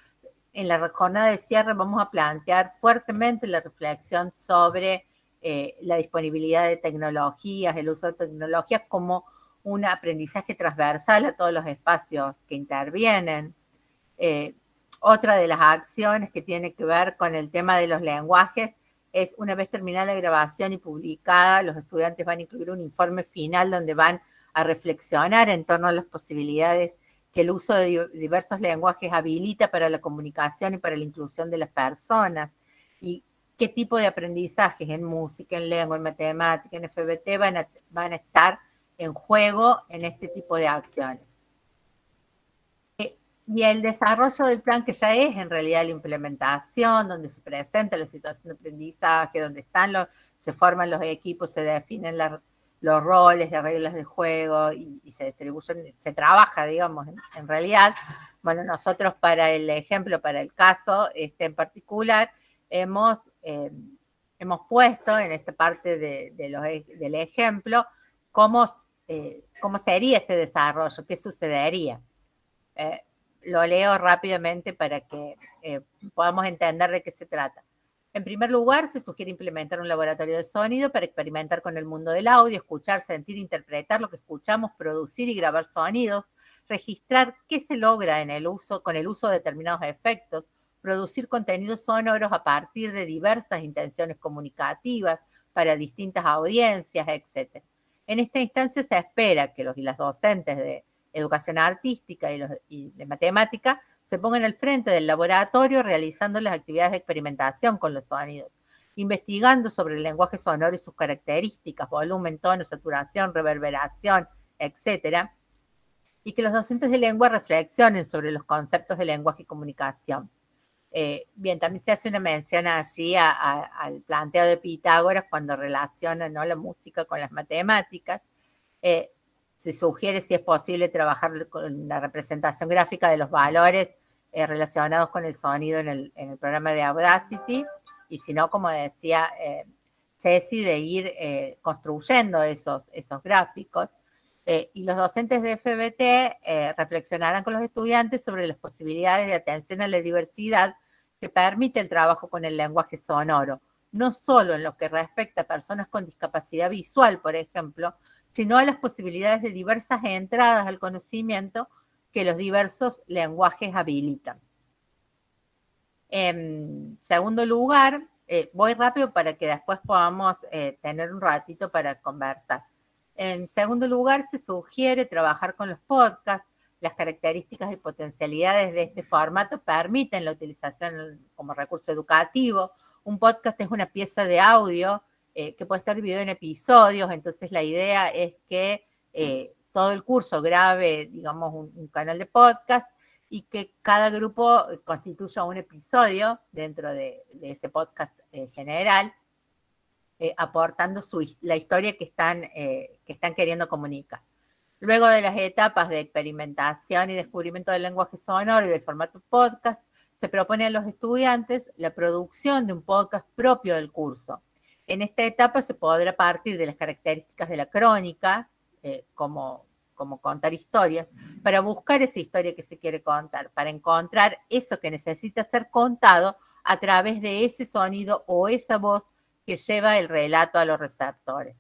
En la jornada de cierre vamos a plantear fuertemente la reflexión sobre la disponibilidad de tecnologías, el uso de tecnologías como un aprendizaje transversal a todos los espacios que intervienen. Otra de las acciones que tiene que ver con el tema de los lenguajes es, una vez terminada la grabación y publicada, los estudiantes van a incluir un informe final donde van a reflexionar en torno a las posibilidades que el uso de diversos lenguajes habilita para la comunicación y para la inclusión de las personas, y qué tipo de aprendizajes en música, en lengua, en matemática, en FBT van a estar en juego en este tipo de acciones. Y el desarrollo del plan, que ya es en realidad la implementación, donde se presenta la situación de aprendizaje, donde se forman los equipos, se definen los roles, las reglas de juego y se distribuyen, se trabaja, digamos, en realidad. Bueno, nosotros para el ejemplo, para el caso en particular, hemos puesto en esta parte del ejemplo cómo sería ese desarrollo, qué sucedería. Lo leo rápidamente para que podamos entender de qué se trata. En primer lugar, se sugiere implementar un laboratorio de sonido para experimentar con el mundo del audio, escuchar, sentir, interpretar lo que escuchamos, producir y grabar sonidos, registrar qué se logra con el uso de determinados efectos, producir contenidos sonoros a partir de diversas intenciones comunicativas para distintas audiencias, etc. En esta instancia se espera que los y las docentes de educación artística y de matemática se pongan al frente del laboratorio realizando las actividades de experimentación con los sonidos, investigando sobre el lenguaje sonoro y sus características, volumen, tono, saturación, reverberación, etcétera, y que los docentes de lengua reflexionen sobre los conceptos de lenguaje y comunicación. Bien, también se hace una mención allí al planteo de Pitágoras cuando relaciona, ¿no?, la música con las matemáticas. Se sugiere si es posible trabajar con la representación gráfica de los valores relacionados con el sonido en el programa de Audacity, y si no, como decía Ceci, de ir construyendo esos gráficos. Y los docentes de FBT reflexionarán con los estudiantes sobre las posibilidades de atención a la diversidad que permite el trabajo con el lenguaje sonoro, no solo en lo que respecta a personas con discapacidad visual, por ejemplo, sino a las posibilidades de diversas entradas al conocimiento que los diversos lenguajes habilitan. En segundo lugar, voy rápido para que después podamos tener un ratito para conversar. En segundo lugar, se sugiere trabajar con los podcasts. Las características y potencialidades de este formato permiten la utilización como recurso educativo. Un podcast es una pieza de audio que puede estar dividido en episodios, entonces la idea es que todo el curso grabe, digamos, un canal de podcast y que cada grupo constituya un episodio dentro de ese podcast general, aportando la historia que están queriendo comunicar. Luego de las etapas de experimentación y descubrimiento del lenguaje sonoro y del formato podcast, se propone a los estudiantes la producción de un podcast propio del curso. En esta etapa se podrá partir de las características de la crónica, como contar historias, para buscar esa historia que se quiere contar, para encontrar eso que necesita ser contado a través de ese sonido o esa voz que lleva el relato a los receptores.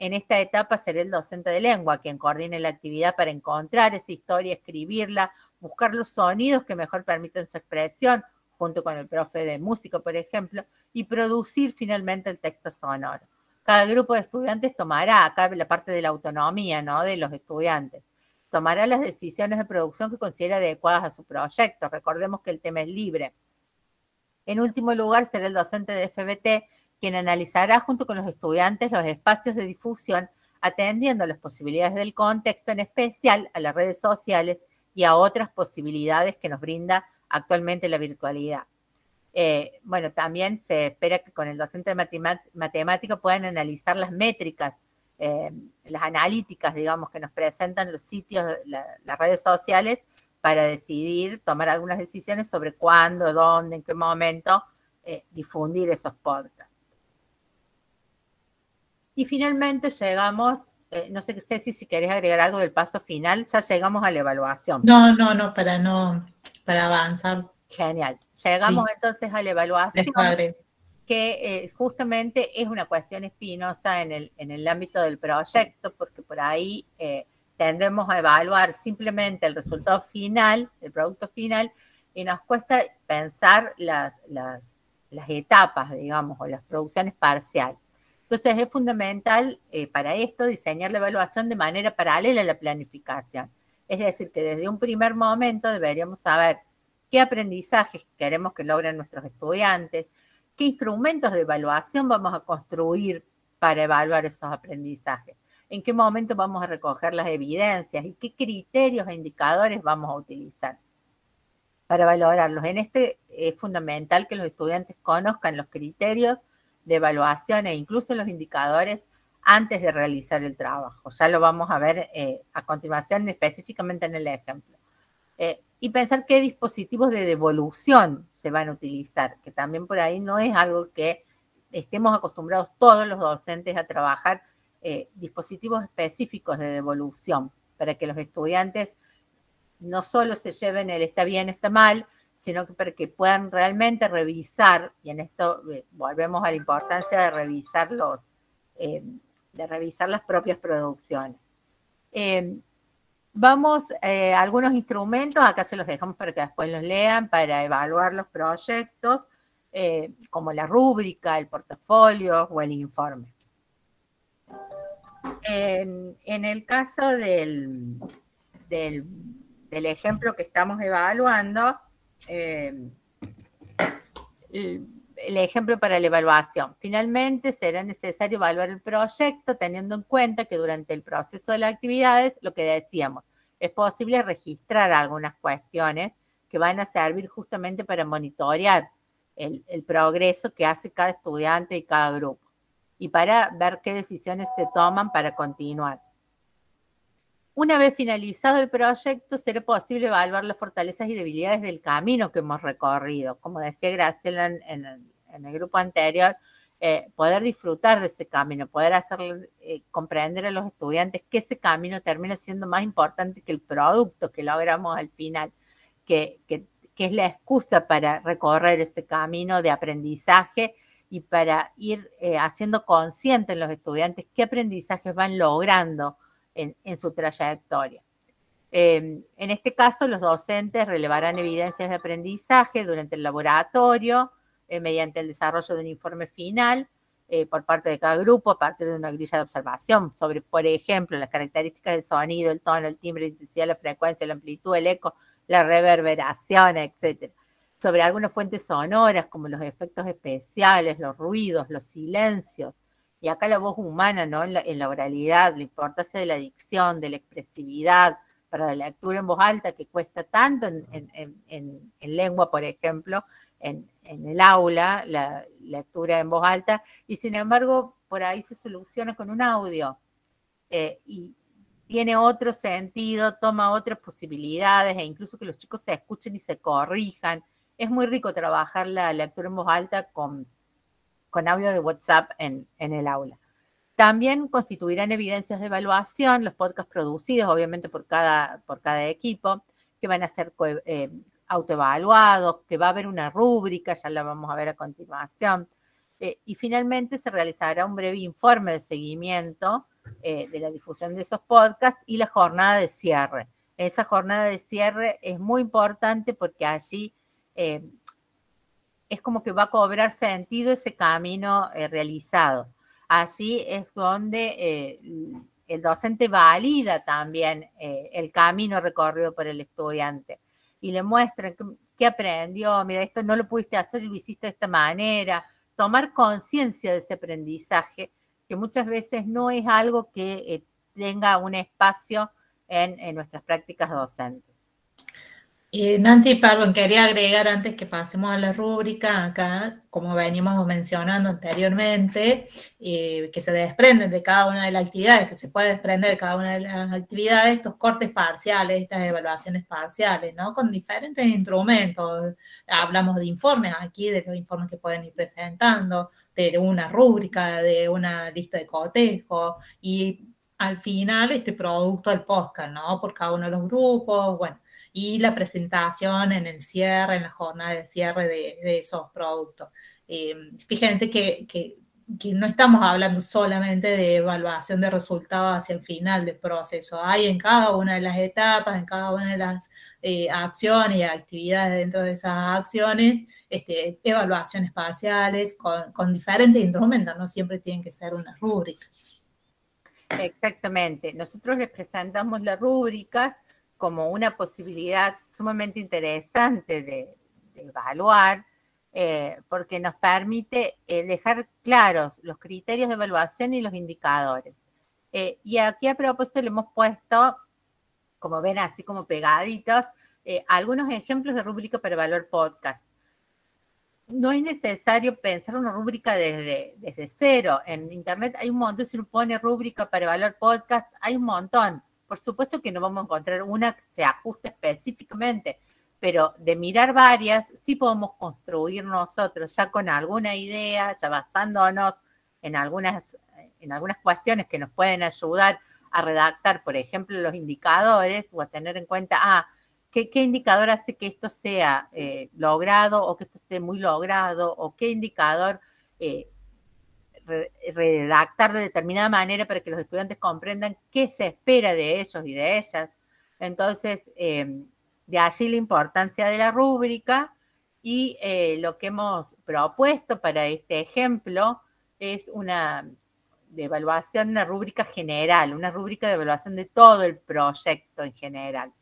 En esta etapa será el docente de lengua quien coordine la actividad para encontrar esa historia, escribirla, buscar los sonidos que mejor permiten su expresión, junto con el profe de música, por ejemplo, y producir finalmente el texto sonoro. Cada grupo de estudiantes tomará, acá la parte de la autonomía, ¿no?, de los estudiantes, tomará las decisiones de producción que considere adecuadas a su proyecto. Recordemos que el tema es libre. En último lugar, será el docente de FBT quien analizará junto con los estudiantes los espacios de difusión, atendiendo a las posibilidades del contexto, en especial a las redes sociales y a otras posibilidades que nos brinda actualmente la virtualidad. Bueno, también se espera que con el docente de matemática puedan analizar las métricas, las analíticas, digamos, que nos presentan los sitios, las redes sociales, para decidir, tomar algunas decisiones sobre cuándo, dónde, en qué momento difundir esos podcasts. Y finalmente llegamos, no sé, Ceci, si querés agregar algo del paso final, ya llegamos a la evaluación. No, para avanzar. Genial. Llegamos entonces a la evaluación, que justamente es una cuestión espinosa en el ámbito del proyecto, porque por ahí tendemos a evaluar simplemente el resultado final, el producto final, y nos cuesta pensar las etapas, digamos, o las producciones parciales. Entonces es fundamental para esto diseñar la evaluación de manera paralela a la planificación. Es decir, que desde un primer momento deberíamos saber qué aprendizajes queremos que logren nuestros estudiantes, qué instrumentos de evaluación vamos a construir para evaluar esos aprendizajes, en qué momento vamos a recoger las evidencias y qué criterios e indicadores vamos a utilizar para valorarlos. En este es fundamental que los estudiantes conozcan los criterios de evaluación e incluso los indicadores antes de realizar el trabajo. Ya lo vamos a ver a continuación, específicamente en el ejemplo. Y pensar qué dispositivos de devolución se van a utilizar, que también por ahí no es algo que estemos acostumbrados todos los docentes a trabajar, dispositivos específicos de devolución, para que los estudiantes no solo se lleven el está bien, está mal, sino que para que puedan realmente revisar, y en esto volvemos a la importancia de revisar las propias producciones. Vamos a algunos instrumentos, acá se los dejamos para que después los lean, para evaluar los proyectos, como la rúbrica, el portafolio o el informe. En el caso del ejemplo que estamos evaluando, el ejemplo para la evaluación. Finalmente, será necesario evaluar el proyecto teniendo en cuenta que durante el proceso de las actividades, lo que decíamos, es posible registrar algunas cuestiones que van a servir justamente para monitorear el progreso que hace cada estudiante y cada grupo y para ver qué decisiones se toman para continuar. Una vez finalizado el proyecto, será posible evaluar las fortalezas y debilidades del camino que hemos recorrido. Como decía Graciela en el grupo anterior, poder disfrutar de ese camino, poder hacer comprender a los estudiantes que ese camino termina siendo más importante que el producto que logramos al final, que es la excusa para recorrer ese camino de aprendizaje y para ir haciendo conscientes en los estudiantes qué aprendizajes van logrando en su trayectoria. En este caso, los docentes relevarán evidencias de aprendizaje durante el laboratorio, mediante el desarrollo de un informe final por parte de cada grupo a partir de una grilla de observación sobre, por ejemplo, las características del sonido, el tono, el timbre, la intensidad, la frecuencia, la amplitud, el eco, la reverberación, etc. Sobre algunas fuentes sonoras como los efectos especiales, los ruidos, los silencios, y acá la voz humana, ¿no? En la oralidad, la importancia de la dicción, de la expresividad, para la lectura en voz alta, que cuesta tanto en lengua, por ejemplo, en el aula, la lectura en voz alta, y sin embargo, por ahí se soluciona con un audio, y tiene otro sentido, toma otras posibilidades, e incluso que los chicos se escuchen y se corrijan. Es muy rico trabajar la lectura en voz alta con audio de WhatsApp en el aula. También constituirán evidencias de evaluación los podcasts producidos, obviamente por cada equipo, que van a ser autoevaluados, que va a haber una rúbrica, ya la vamos a ver a continuación. Y finalmente se realizará un breve informe de seguimiento de la difusión de esos podcasts y la jornada de cierre. Esa jornada de cierre es muy importante porque allí es como que va a cobrar sentido ese camino realizado. Allí es donde el docente valida también el camino recorrido por el estudiante y le muestra qué aprendió, mira, esto no lo pudiste hacer y lo hiciste de esta manera, tomar conciencia de ese aprendizaje, que muchas veces no es algo que tenga un espacio en nuestras prácticas docentes. Nancy, perdón, quería agregar antes que pasemos a la rúbrica acá, como veníamos mencionando anteriormente, que se desprenden de cada una de las actividades, que se puede desprender de cada una de las actividades, estos cortes parciales, estas evaluaciones parciales, ¿no? Con diferentes instrumentos. Hablamos de informes aquí, de los informes que pueden ir presentando, de una rúbrica, de una lista de cotejo, y al final este producto al podcast, ¿no? Por cada uno de los grupos, bueno, y la presentación en el cierre, en la jornada de cierre de esos productos. Fíjense que no estamos hablando solamente de evaluación de resultados hacia el final del proceso. Hay en cada una de las etapas, en cada una de las acciones y actividades dentro de esas acciones, evaluaciones parciales con diferentes instrumentos, no siempre tienen que ser una rúbrica. Exactamente. Nosotros les presentamos la rúbrica como una posibilidad sumamente interesante de evaluar, porque nos permite dejar claros los criterios de evaluación y los indicadores. Y aquí a propósito le hemos puesto, como ven, así como pegaditos, algunos ejemplos de rúbrica para evaluar podcast. No es necesario pensar una rúbrica desde cero. En internet hay un montón, si uno pone rúbrica para evaluar podcast, hay un montón. Por supuesto que no vamos a encontrar una que se ajuste específicamente, pero de mirar varias, sí podemos construir nosotros ya con alguna idea, ya basándonos en algunas cuestiones que nos pueden ayudar a redactar, por ejemplo, los indicadores o a tener en cuenta, ¿qué indicador hace que esto sea logrado o que esto esté muy logrado? ¿O qué indicador redactar de determinada manera para que los estudiantes comprendan qué se espera de ellos y de ellas? Entonces, de allí la importancia de la rúbrica y lo que hemos propuesto para este ejemplo es una rúbrica general, una rúbrica de evaluación de todo el proyecto en general,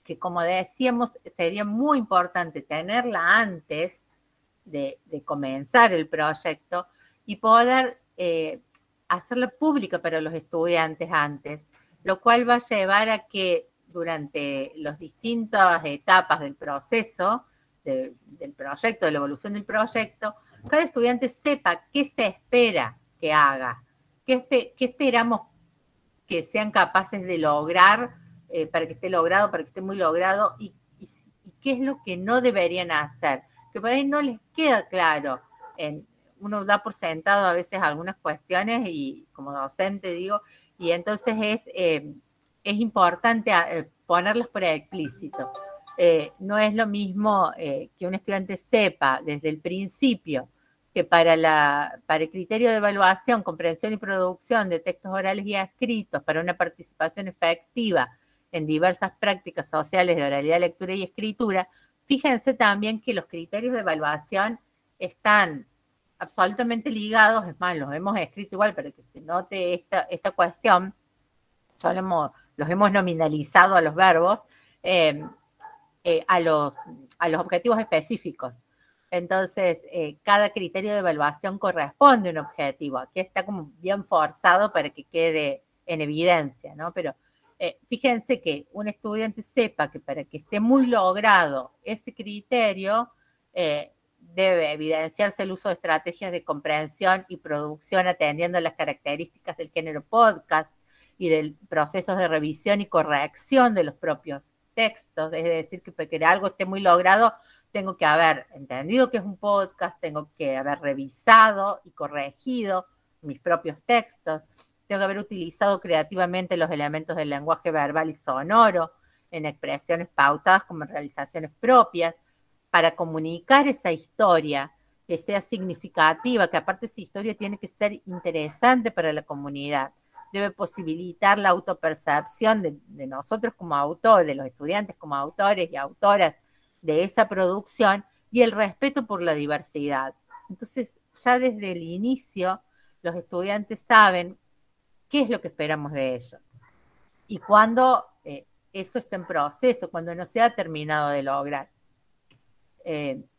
que, como decíamos, sería muy importante tenerla antes de comenzar el proyecto y poder hacerla pública para los estudiantes antes, lo cual va a llevar a que durante las distintas etapas del proceso, del proyecto, de la evolución del proyecto, cada estudiante sepa qué se espera que haga, qué esperamos que sean capaces de lograr para que esté logrado, para que esté muy logrado, y qué es lo que no deberían hacer, que por ahí no les queda claro. Uno da por sentado a veces algunas cuestiones, y como docente digo, y entonces es importante ponerlas por explícito. No es lo mismo que un estudiante sepa desde el principio que para el criterio de evaluación, comprensión y producción de textos orales y escritos, para una participación efectiva en diversas prácticas sociales de oralidad, lectura y escritura, fíjense también que los criterios de evaluación están absolutamente ligados, es más, los hemos escrito igual para que se note esta cuestión, solo los hemos nominalizado a los verbos, a los objetivos específicos. Entonces, cada criterio de evaluación corresponde a un objetivo. Aquí está como bien forzado para que quede en evidencia, ¿no? Pero fíjense que un estudiante sepa que para que esté muy logrado ese criterio, debe evidenciarse el uso de estrategias de comprensión y producción atendiendo a las características del género podcast y de procesos de revisión y corrección de los propios textos. Es decir, que para que algo esté muy logrado, tengo que haber entendido que es un podcast, tengo que haber revisado y corregido mis propios textos, tengo que haber utilizado creativamente los elementos del lenguaje verbal y sonoro en expresiones pautadas como en realizaciones propias, para comunicar esa historia que sea significativa, que aparte esa historia tiene que ser interesante para la comunidad. Debe posibilitar la autopercepción de nosotros como autores, de los estudiantes como autores y autoras de esa producción, y el respeto por la diversidad. Entonces, ya desde el inicio, los estudiantes saben qué es lo que esperamos de ellos. Y cuando eso está en proceso, cuando no se ha terminado de lograr.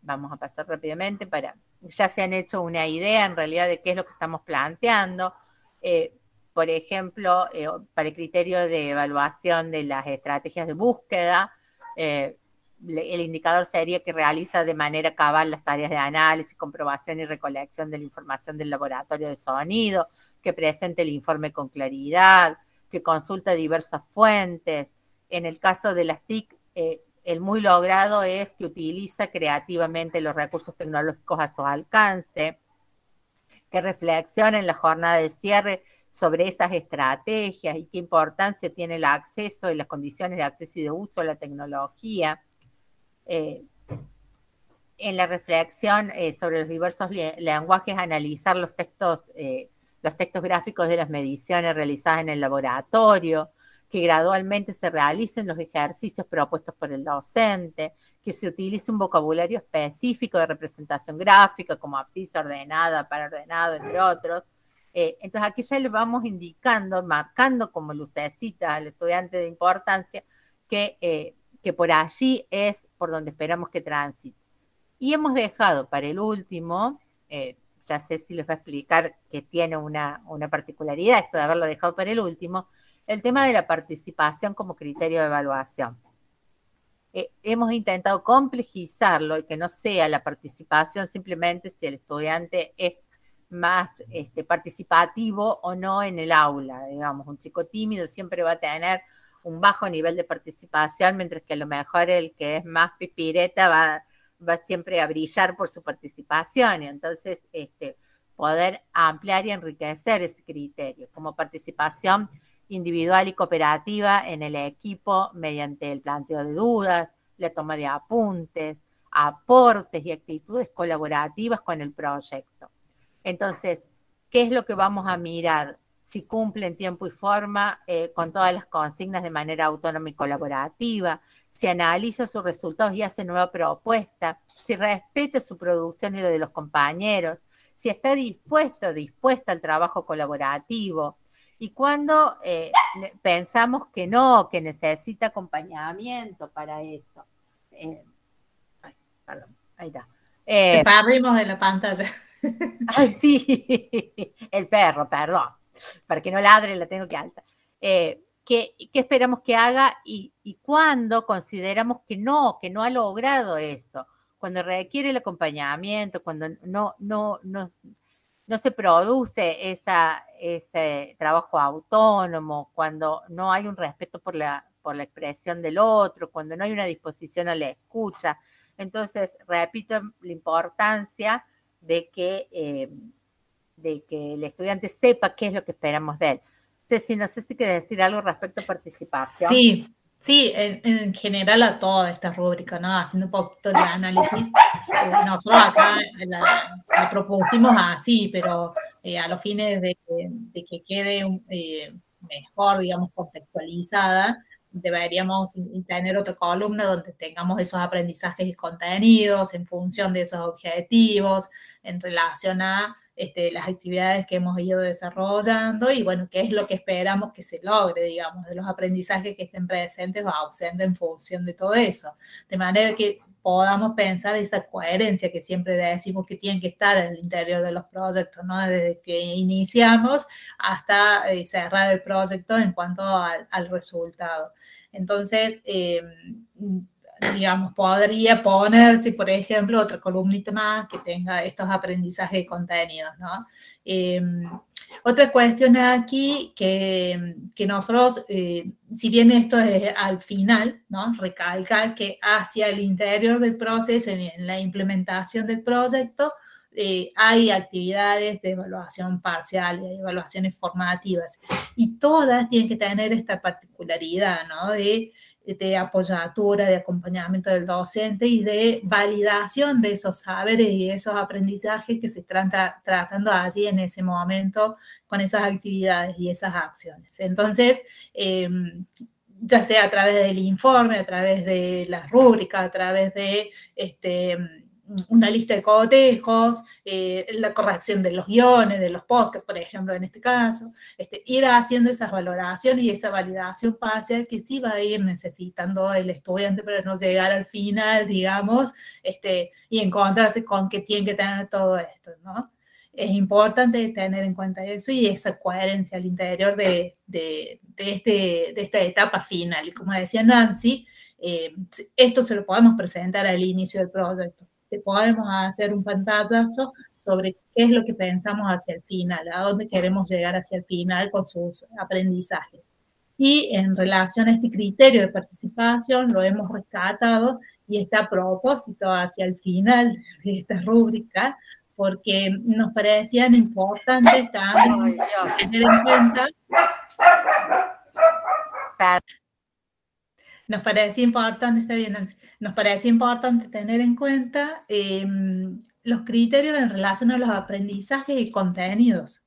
Vamos a pasar rápidamente ya se han hecho una idea en realidad de qué es lo que estamos planteando. Por ejemplo, para el criterio de evaluación de las estrategias de búsqueda, el indicador sería que realiza de manera cabal las tareas de análisis, comprobación y recolección de la información del laboratorio de sonido, que presente el informe con claridad, que consulta diversas fuentes. En el caso de las TIC, el muy logrado es que utiliza creativamente los recursos tecnológicos a su alcance, que reflexiona en la jornada de cierre sobre esas estrategias y qué importancia tiene el acceso y las condiciones de acceso y de uso a la tecnología. En la reflexión sobre los diversos lenguajes, analizar los textos gráficos de las mediciones realizadas en el laboratorio, que gradualmente se realicen los ejercicios propuestos por el docente, que se utilice un vocabulario específico de representación gráfica, como abscisa ordenada, paraordenado, entre otros. Entonces aquí ya le vamos indicando, marcando como lucecita al estudiante de importancia, que por allí es por donde esperamos que transite. Y hemos dejado para el último, ya sé si les va a explicar que tiene una particularidad esto de haberlo dejado para el último, el tema de la participación como criterio de evaluación. Hemos intentado complejizarlo y que no sea la participación simplemente si el estudiante es más participativo o no en el aula. Digamos, un chico tímido siempre va a tener un bajo nivel de participación, mientras que a lo mejor el que es más pipireta va siempre a brillar por su participación. Y entonces poder ampliar y enriquecer ese criterio como participación individual y cooperativa en el equipo mediante el planteo de dudas, la toma de apuntes, aportes y actitudes colaborativas con el proyecto. Entonces, ¿qué es lo que vamos a mirar? Si cumple en tiempo y forma con todas las consignas de manera autónoma y colaborativa, si analiza sus resultados y hace nueva propuesta, si respeta su producción y lo de los compañeros, si está dispuesta al trabajo colaborativo, y cuando pensamos que no, que necesita acompañamiento para esto. Ay, perdón, ahí está. Te perdimos de la pantalla. Ay, sí, el perro, perdón, para que no ladre la tengo que alzar. ¿Qué esperamos que haga y cuándo consideramos que no ha logrado eso? Cuando requiere el acompañamiento, cuando no se produce ese trabajo autónomo, cuando no hay un respeto por la expresión del otro, cuando no hay una disposición a la escucha. Entonces, repito la importancia de que el estudiante sepa qué es lo que esperamos de él. Ceci, no sé si quieres decir algo respecto a participación. Sí, en general a toda esta rúbrica, ¿no? Haciendo un poquito de análisis. Nosotros acá la propusimos así, pero a los fines de que quede mejor, digamos, contextualizada, deberíamos tener otra columna donde tengamos esos aprendizajes y contenidos en función de esos objetivos, en relación a las actividades que hemos ido desarrollando y, bueno, qué es lo que esperamos que se logre, digamos, de los aprendizajes que estén presentes o ausentes en función de todo eso. De manera que podamos pensar esa coherencia que siempre decimos que tiene que estar en el interior de los proyectos, ¿no? Desde que iniciamos hasta cerrar el proyecto en cuanto al resultado. Entonces, digamos, podría ponerse, por ejemplo, otra columnita más que tenga estos aprendizajes y contenidos, ¿no? Otra cuestión aquí que nosotros, si bien esto es al final, ¿no? Recalcar que hacia el interior del proceso, en la implementación del proyecto, hay actividades de evaluación parcial, hay evaluaciones formativas, y todas tienen que tener esta particularidad, ¿no? De apoyatura, de acompañamiento del docente y de validación de esos saberes y esos aprendizajes que se están tratando allí en ese momento con esas actividades y esas acciones. Entonces, ya sea a través del informe, a través de las rúbricas, a través de una lista de cotejos, la corrección de los guiones, de los podcasts, por ejemplo, en este caso, ir haciendo esas valoraciones y esa validación parcial que sí va a ir necesitando el estudiante para no llegar al final, digamos, y encontrarse con que tiene que tener todo esto, ¿no? Es importante tener en cuenta eso y esa coherencia al interior de esta etapa final. Y como decía Nancy, esto se lo podemos presentar al inicio del proyecto. Podemos hacer un pantallazo sobre qué es lo que pensamos hacia el final, a dónde queremos llegar hacia el final con sus aprendizajes. Y en relación a este criterio de participación, lo hemos rescatado y está a propósito hacia el final de esta rúbrica, porque nos parecían importantes también tener en cuenta. Nos parecía importante, está bien, Nancy, nos parecía importante tener en cuenta los criterios en relación a los aprendizajes y contenidos.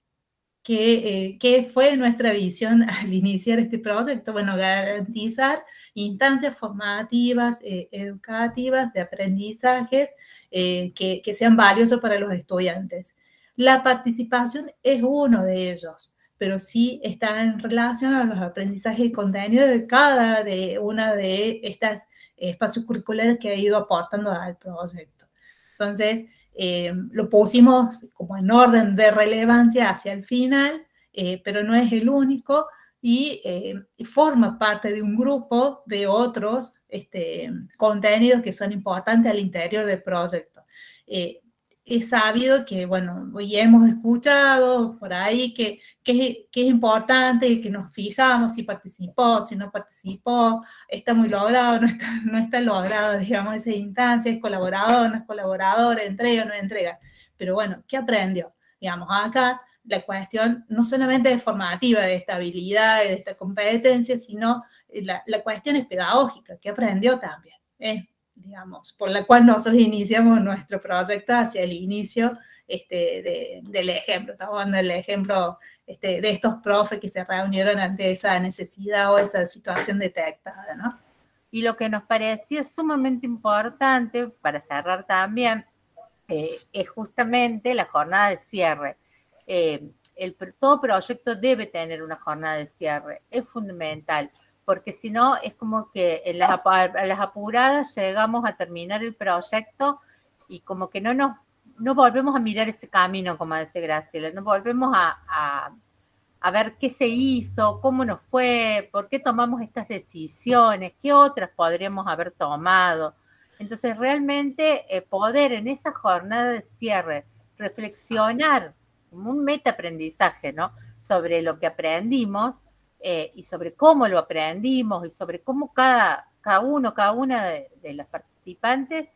¿Qué fue nuestra visión al iniciar este proyecto? Bueno, garantizar instancias formativas, educativas, de aprendizajes que sean valiosos para los estudiantes. La participación es uno de ellos, pero sí está en relación a los aprendizajes y contenidos de cada una de estas espacios curriculares que ha ido aportando al proyecto. Entonces, lo pusimos como en orden de relevancia hacia el final, pero no es el único y forma parte de un grupo de otros contenidos que son importantes al interior del proyecto. Es sabido que, bueno, hoy hemos escuchado por ahí que es importante que nos fijamos si participó, si no participó, está muy logrado, no está logrado, digamos, esa instancia, es colaborador, no es colaborador, entrega, no entrega. Pero bueno, ¿qué aprendió? Digamos, acá la cuestión no solamente es formativa, de esta habilidad, de esta competencia, sino la cuestión es pedagógica, ¿qué aprendió también? Digamos, por la cual nosotros iniciamos nuestro proyecto hacia el inicio del ejemplo. Estamos dando el ejemplo de estos profes que se reunieron ante esa necesidad o esa situación detectada, ¿no? Y lo que nos parecía sumamente importante, para cerrar también, es justamente la jornada de cierre. todo proyecto debe tener una jornada de cierre, es fundamental, porque si no es como que en las apuradas llegamos a terminar el proyecto y como que no volvemos a mirar ese camino, como dice Graciela, no volvemos a ver qué se hizo, cómo nos fue, por qué tomamos estas decisiones, qué otras podríamos haber tomado. Entonces, realmente poder en esa jornada de cierre reflexionar como un metaaprendizaje, ¿no? Sobre lo que aprendimos y sobre cómo lo aprendimos y sobre cómo cada una de las participantes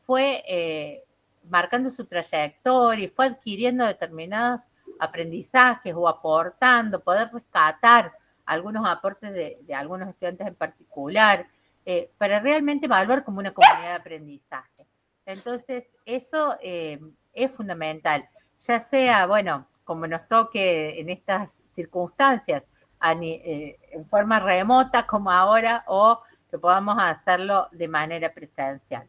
fue marcando su trayectoria y fue adquiriendo determinados aprendizajes o aportando, poder rescatar algunos aportes de algunos estudiantes en particular, para realmente evaluar como una comunidad de aprendizaje. Entonces, eso es fundamental, ya sea, bueno, como nos toque en estas circunstancias, en forma remota como ahora, o que podamos hacerlo de manera presencial.